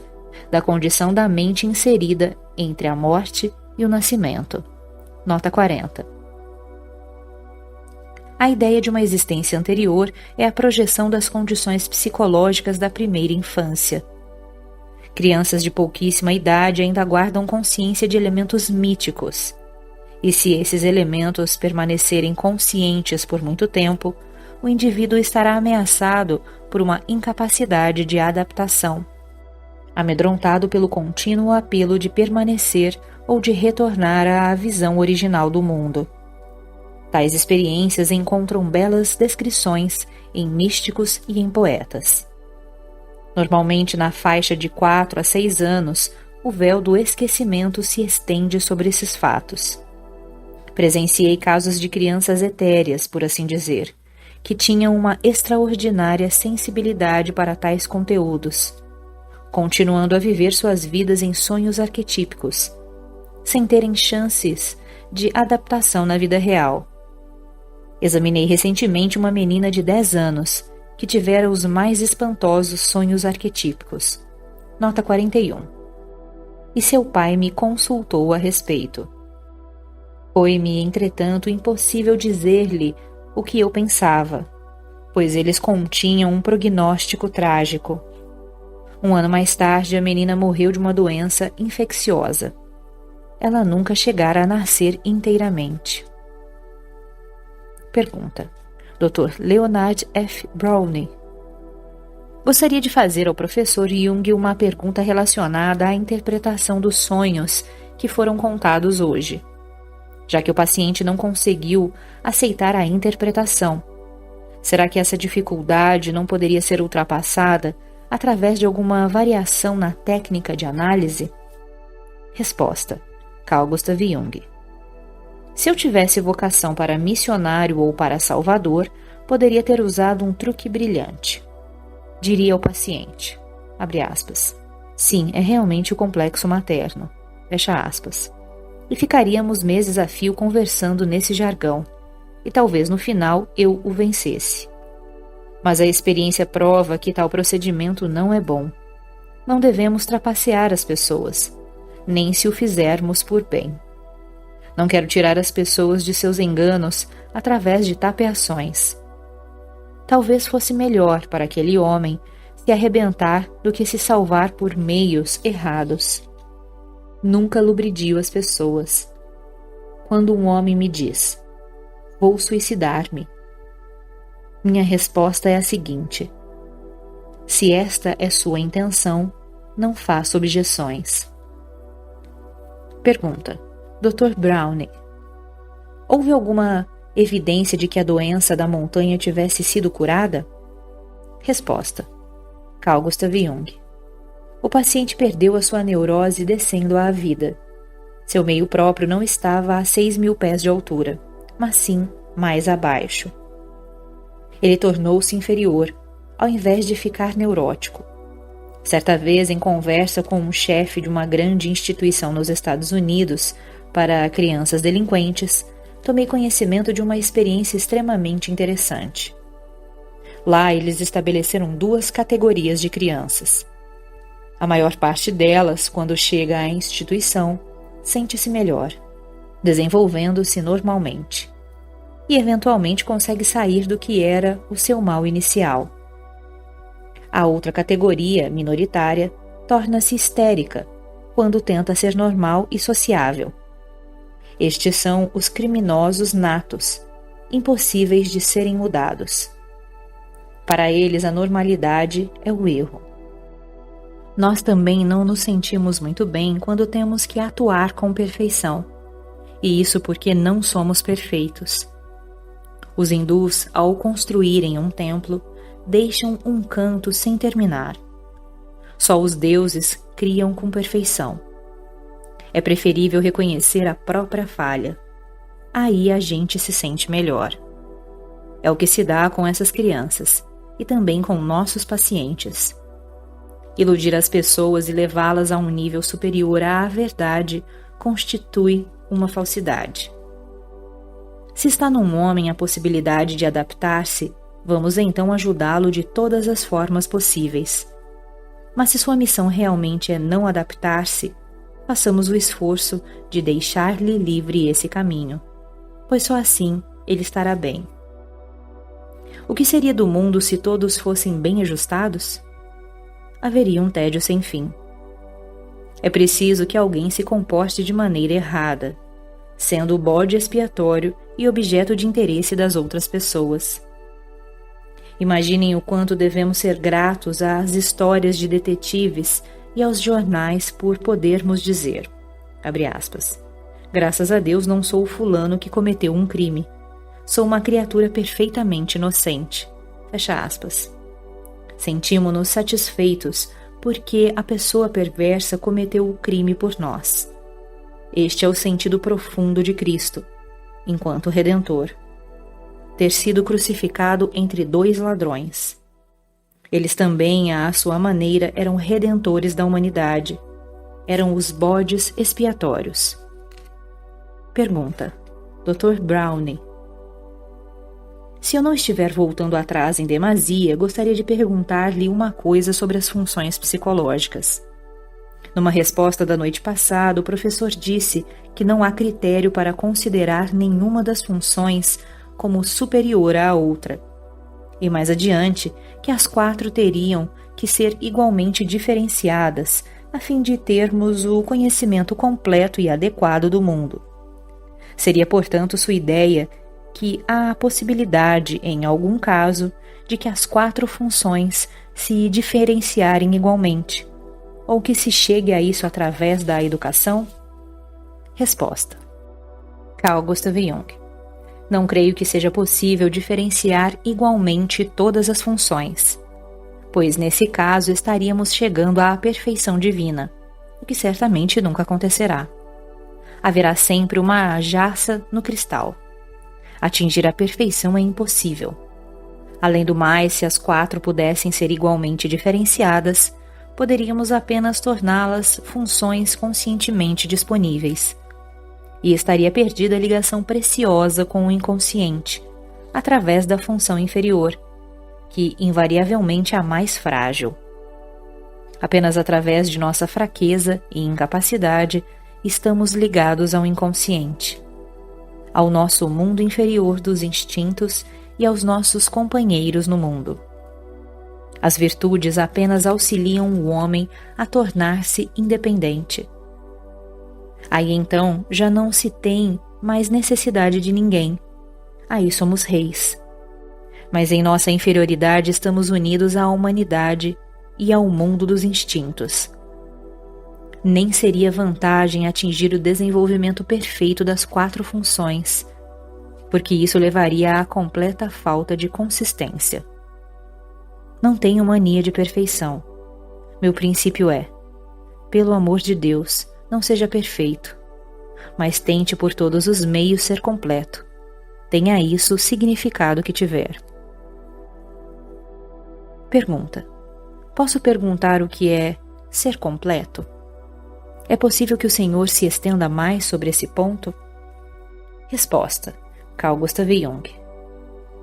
da condição da mente inserida entre a morte e o nascimento. Nota 40. A ideia de uma existência anterior é a projeção das condições psicológicas da primeira infância. Crianças de pouquíssima idade ainda guardam consciência de elementos míticos. E se esses elementos permanecerem conscientes por muito tempo, o indivíduo estará ameaçado por uma incapacidade de adaptação, amedrontado pelo contínuo apelo de permanecer ou de retornar à visão original do mundo. Tais experiências encontram belas descrições em místicos e em poetas. Normalmente, na faixa de 4 a 6 anos, o véu do esquecimento se estende sobre esses fatos. Presenciei casos de crianças etéreas, por assim dizer, que tinham uma extraordinária sensibilidade para tais conteúdos, continuando a viver suas vidas em sonhos arquetípicos, sem terem chances de adaptação na vida real. Examinei recentemente uma menina de 10 anos que tivera os mais espantosos sonhos arquetípicos. Nota 41. E seu pai me consultou a respeito. Foi-me, entretanto, impossível dizer-lhe o que eu pensava, pois eles continham um prognóstico trágico. 1 ano mais tarde, a menina morreu de uma doença infecciosa. Ela nunca chegara a nascer inteiramente. Pergunta: Dr. Leonard F. Browne. Gostaria de fazer ao professor Jung uma pergunta relacionada à interpretação dos sonhos que foram contados hoje, já que o paciente não conseguiu aceitar a interpretação. Será que essa dificuldade não poderia ser ultrapassada através de alguma variação na técnica de análise? Resposta: Carl Gustav Jung. Se eu tivesse vocação para missionário ou para salvador, poderia ter usado um truque brilhante. Diria ao paciente, abre aspas, sim, é realmente o complexo materno, fecha aspas. E ficaríamos meses a fio conversando nesse jargão, e talvez no final eu o vencesse. Mas a experiência prova que tal procedimento não é bom. Não devemos trapacear as pessoas, nem se o fizermos por bem. Não quero tirar as pessoas de seus enganos através de tapeações. Talvez fosse melhor para aquele homem se arrebentar do que se salvar por meios errados. Nunca lubridio as pessoas. Quando um homem me diz, vou suicidar-me, minha resposta é a seguinte: se esta é sua intenção, não faça objeções. Pergunta: Dr. Browne, houve alguma evidência de que a doença da montanha tivesse sido curada? Resposta: Carl Gustav Jung. O paciente perdeu a sua neurose descendo à vida. Seu meio próprio não estava a 6.000 pés de altura, mas sim mais abaixo. Ele tornou-se inferior, ao invés de ficar neurótico. Certa vez, em conversa com um chefe de uma grande instituição nos Estados Unidos para crianças delinquentes, tomei conhecimento de uma experiência extremamente interessante. Lá, eles estabeleceram 2 categorias de crianças. A maior parte delas, quando chega à instituição, sente-se melhor, desenvolvendo-se normalmente, e eventualmente consegue sair do que era o seu mal inicial. A outra categoria, minoritária, torna-se histérica quando tenta ser normal e sociável. Estes são os criminosos natos, impossíveis de serem mudados. Para eles, a normalidade é o erro. Nós também não nos sentimos muito bem quando temos que atuar com perfeição, e isso porque não somos perfeitos. Os hindus, ao construírem um templo, deixam um canto sem terminar. Só os deuses criam com perfeição. É preferível reconhecer a própria falha. Aí a gente se sente melhor. É o que se dá com essas crianças e também com nossos pacientes. Iludir as pessoas e levá-las a um nível superior à verdade constitui uma falsidade. Se está num homem a possibilidade de adaptar-se, vamos então ajudá-lo de todas as formas possíveis. Mas se sua missão realmente é não adaptar-se, façamos o esforço de deixar-lhe livre esse caminho, pois só assim ele estará bem. O que seria do mundo se todos fossem bem ajustados? Haveria um tédio sem fim. É preciso que alguém se comporte de maneira errada, sendo o bode expiatório e objeto de interesse das outras pessoas. Imaginem o quanto devemos ser gratos às histórias de detetives e aos jornais por podermos dizer, abre aspas, graças a Deus não sou o fulano que cometeu um crime. Sou uma criatura perfeitamente inocente. Fecha aspas. Sentimos-nos satisfeitos porque a pessoa perversa cometeu o crime por nós. Este é o sentido profundo de Cristo, enquanto Redentor. Ter sido crucificado entre dois ladrões. Eles também, à sua maneira, eram redentores da humanidade. Eram os bodes expiatórios. Pergunta. Dr. Browning. Se eu não estiver voltando atrás em demasia, gostaria de perguntar-lhe uma coisa sobre as funções psicológicas. Numa resposta da noite passada, o professor disse que não há critério para considerar nenhuma das funções como superior à outra. E mais adiante, que as 4 teriam que ser igualmente diferenciadas, a fim de termos o conhecimento completo e adequado do mundo. Seria, portanto, sua ideia que há a possibilidade, em algum caso, de que as 4 funções se diferenciarem igualmente, ou que se chegue a isso através da educação? Resposta. Carl Gustav Jung. Não creio que seja possível diferenciar igualmente todas as funções, pois nesse caso estaríamos chegando à perfeição divina, o que certamente nunca acontecerá. Haverá sempre uma jaça no cristal. Atingir a perfeição é impossível. Além do mais, se as 4 pudessem ser igualmente diferenciadas, poderíamos apenas torná-las funções conscientemente disponíveis. E estaria perdida a ligação preciosa com o inconsciente, através da função inferior, que invariavelmente é a mais frágil. Apenas através de nossa fraqueza e incapacidade estamos ligados ao inconsciente, ao nosso mundo inferior dos instintos e aos nossos companheiros no mundo. As virtudes apenas auxiliam o homem a tornar-se independente. Aí então já não se tem mais necessidade de ninguém. Aí somos reis. Mas em nossa inferioridade estamos unidos à humanidade e ao mundo dos instintos. Nem seria vantagem atingir o desenvolvimento perfeito das 4 funções, porque isso levaria à completa falta de consistência. Não tenho mania de perfeição. Meu princípio é, pelo amor de Deus, não seja perfeito, mas tente por todos os meios ser completo. Tenha isso o significado que tiver. Pergunta. Posso perguntar o que é ser completo? É possível que o Senhor se estenda mais sobre esse ponto? Resposta. Carl Gustav Jung.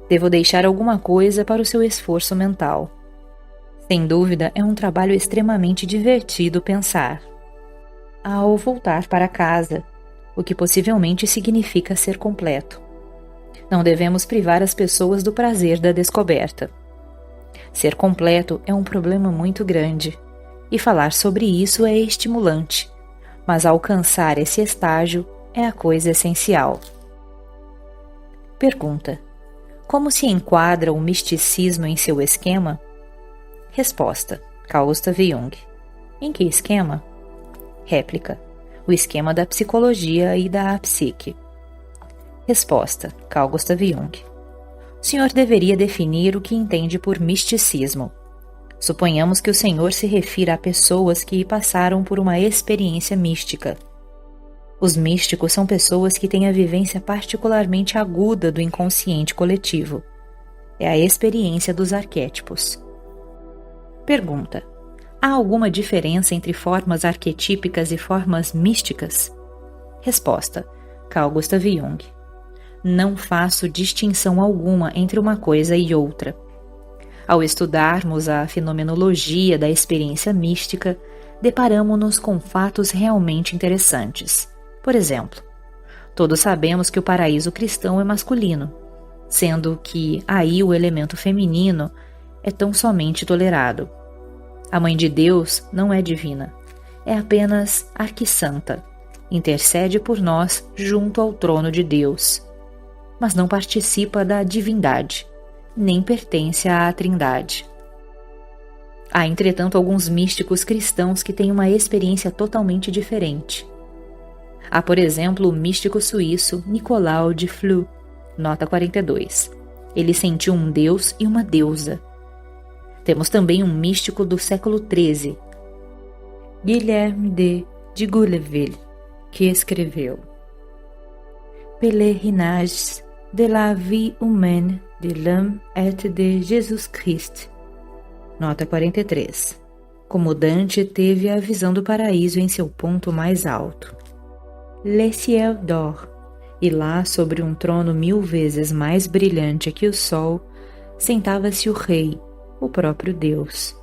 Devo deixar alguma coisa para o seu esforço mental. Sem dúvida, é um trabalho extremamente divertido pensar. Ao voltar para casa, o que possivelmente significa ser completo. Não devemos privar as pessoas do prazer da descoberta. Ser completo é um problema muito grande, e falar sobre isso é estimulante, mas alcançar esse estágio é a coisa essencial. Pergunta. Como se enquadra o misticismo em seu esquema? Resposta. Carl Gustav Jung. Em que esquema? Réplica. O esquema da psicologia e da psique. Resposta. Carl Gustav Jung. O senhor deveria definir o que entende por misticismo. Suponhamos que o senhor se refira a pessoas que passaram por uma experiência mística. Os místicos são pessoas que têm a vivência particularmente aguda do inconsciente coletivo. É a experiência dos arquétipos. Pergunta: há alguma diferença entre formas arquetípicas e formas místicas? Resposta: Carl Gustav Jung. Não faço distinção alguma entre uma coisa e outra. Ao estudarmos a fenomenologia da experiência mística, deparamo-nos com fatos realmente interessantes. Por exemplo, todos sabemos que o paraíso cristão é masculino, sendo que aí o elemento feminino é tão somente tolerado. A Mãe de Deus não é divina, é apenas arquissanta, intercede por nós junto ao trono de Deus, mas não participa da divindade, nem pertence à Trindade. Há, entretanto, alguns místicos cristãos que têm uma experiência totalmente diferente. Há, por exemplo, o místico suíço Nicolau de Flue, nota 42. Ele sentiu um deus e uma deusa. Temos também um místico do século XIII, Guilherme de Goulaville, que escreveu Pèlerinage de la vie humaine de l'homme et de Jésus-Christ, nota 43. Como Dante teve a visão do paraíso em seu ponto mais alto, Le Ciel d'Or, e lá, sobre um trono 1000 vezes mais brilhante que o sol, sentava-se o rei, o próprio Deus,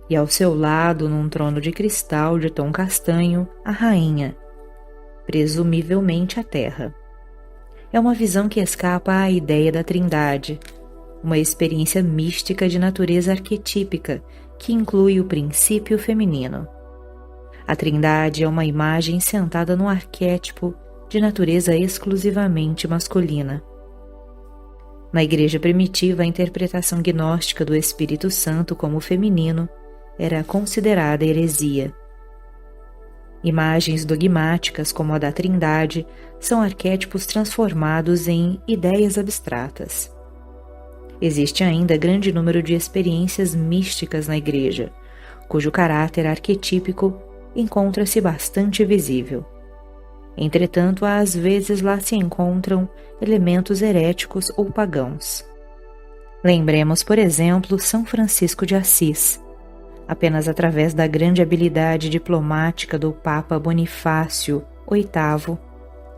e ao seu lado, num trono de cristal de tom castanho, a rainha, presumivelmente a terra. É uma visão que escapa à ideia da Trindade, uma experiência mística de natureza arquetípica que inclui o princípio feminino. A Trindade é uma imagem sentada num arquétipo de natureza exclusivamente masculina. Na Igreja primitiva, a interpretação gnóstica do Espírito Santo como feminino era considerada heresia. Imagens dogmáticas como a da Trindade são arquétipos transformados em ideias abstratas. Existe ainda grande número de experiências místicas na Igreja, cujo caráter arquetípico encontra-se bastante visível. Entretanto, às vezes lá se encontram elementos heréticos ou pagãos. Lembremos, por exemplo, São Francisco de Assis. Apenas através da grande habilidade diplomática do Papa Bonifácio VIII,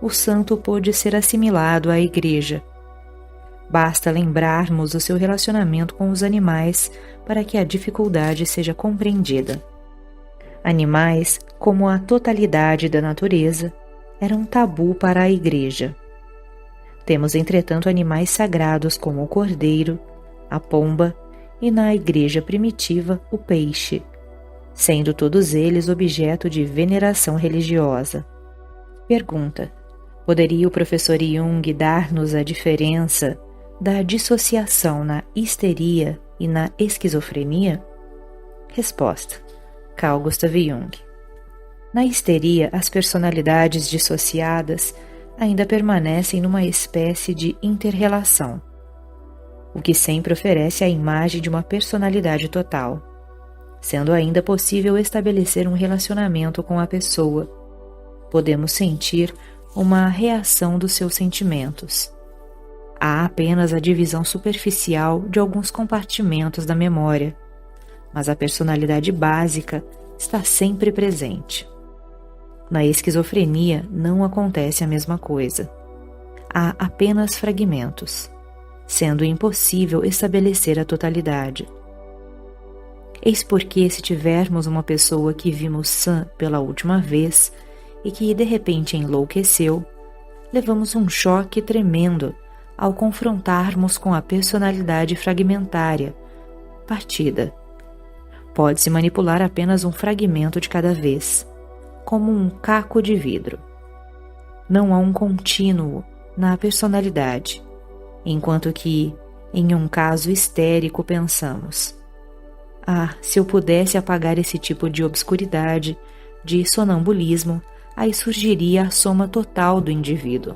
o santo pôde ser assimilado à Igreja. Basta lembrarmos o seu relacionamento com os animais para que a dificuldade seja compreendida. Animais, como a totalidade da natureza, eram tabu para a Igreja. Temos, entretanto, animais sagrados como o cordeiro, a pomba e, na Igreja primitiva, o peixe, sendo todos eles objeto de veneração religiosa. Pergunta: poderia o professor Jung dar-nos a diferença da dissociação na histeria e na esquizofrenia? Resposta: Carl Gustav Jung. Na histeria, as personalidades dissociadas ainda permanecem numa espécie de inter-relação, o que sempre oferece a imagem de uma personalidade total, sendo ainda possível estabelecer um relacionamento com a pessoa. Podemos sentir uma reação dos seus sentimentos. Há apenas a divisão superficial de alguns compartimentos da memória, mas a personalidade básica está sempre presente. Na esquizofrenia não acontece a mesma coisa. Há apenas fragmentos, sendo impossível estabelecer a totalidade. Eis porque, se tivermos uma pessoa que vimos sã pela última vez e que de repente enlouqueceu, levamos um choque tremendo ao confrontarmos com a personalidade fragmentária, partida. Pode-se manipular apenas um fragmento de cada vez, como um caco de vidro. Não há um contínuo na personalidade, enquanto que, em um caso histérico, pensamos: se eu pudesse apagar esse tipo de obscuridade, de sonambulismo, aí surgiria a soma total do indivíduo.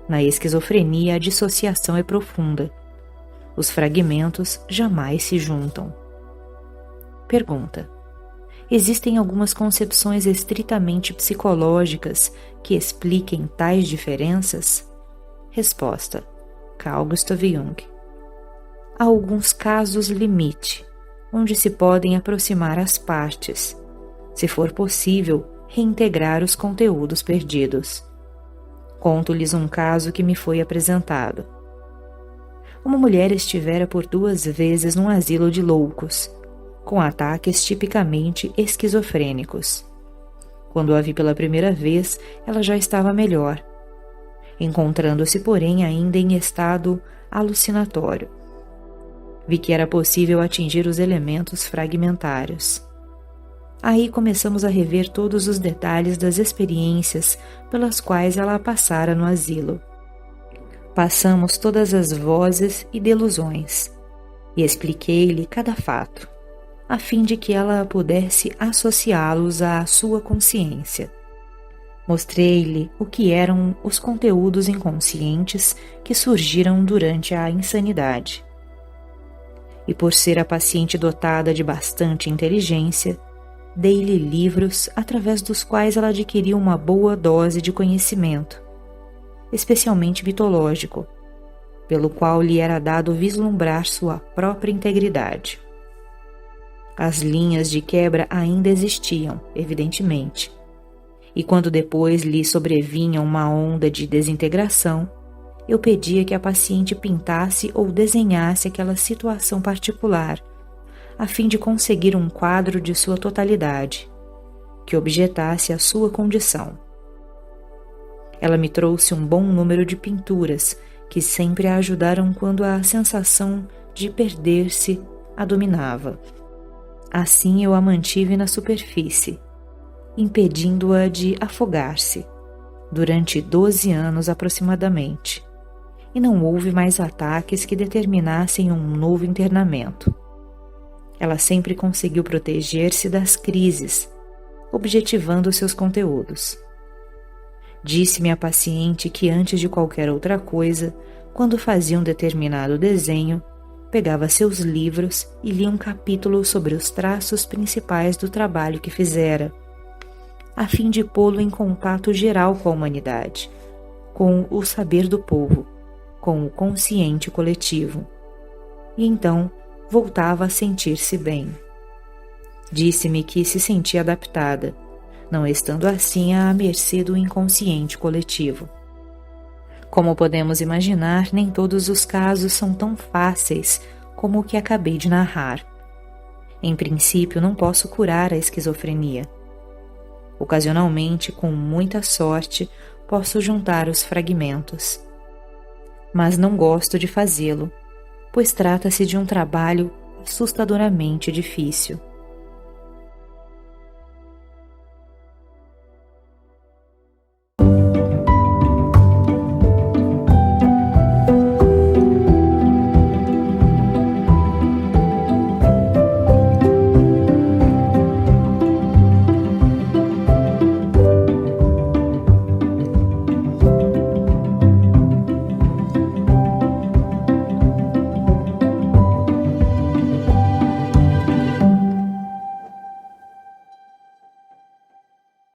Na esquizofrenia, a dissociação é profunda. Os fragmentos jamais se juntam. Pergunta: Existem algumas concepções estritamente psicológicas que expliquem tais diferenças? Resposta: Carl Gustav Jung. Há alguns casos limite, onde se podem aproximar as partes, se for possível reintegrar os conteúdos perdidos. Conto-lhes um caso que me foi apresentado. Uma mulher estivera por 2 vezes num asilo de loucos, com ataques tipicamente esquizofrênicos. Quando a vi pela primeira vez, ela já estava melhor, encontrando-se, porém, ainda em estado alucinatório. Vi que era possível atingir os elementos fragmentários. Aí começamos a rever todos os detalhes das experiências pelas quais ela passara no asilo. Passamos todas as vozes e delusões, e expliquei-lhe cada fato, a fim de que ela pudesse associá-los à sua consciência. Mostrei-lhe o que eram os conteúdos inconscientes que surgiram durante a insanidade. E por ser a paciente dotada de bastante inteligência, dei-lhe livros através dos quais ela adquiriu uma boa dose de conhecimento, especialmente mitológico, pelo qual lhe era dado vislumbrar sua própria integridade. As linhas de quebra ainda existiam, evidentemente, e quando depois lhe sobrevinha uma onda de desintegração, eu pedia que a paciente pintasse ou desenhasse aquela situação particular, a fim de conseguir um quadro de sua totalidade, que objetasse a sua condição. Ela me trouxe um bom número de pinturas que sempre a ajudaram quando a sensação de perder-se a dominava. Assim eu a mantive na superfície, impedindo-a de afogar-se, durante 12 anos aproximadamente, e não houve mais ataques que determinassem um novo internamento. Ela sempre conseguiu proteger-se das crises, objetivando seus conteúdos. Disse-me a paciente que antes de qualquer outra coisa, quando fazia um determinado desenho, pegava seus livros e lia um capítulo sobre os traços principais do trabalho que fizera, a fim de pô-lo em contato geral com a humanidade, com o saber do povo, com o consciente coletivo. E então voltava a sentir-se bem. Disse-me que se sentia adaptada, não estando assim à mercê do inconsciente coletivo. Como podemos imaginar, nem todos os casos são tão fáceis como o que acabei de narrar. Em princípio, não posso curar a esquizofrenia. Ocasionalmente, com muita sorte, posso juntar os fragmentos. Mas não gosto de fazê-lo, pois trata-se de um trabalho assustadoramente difícil.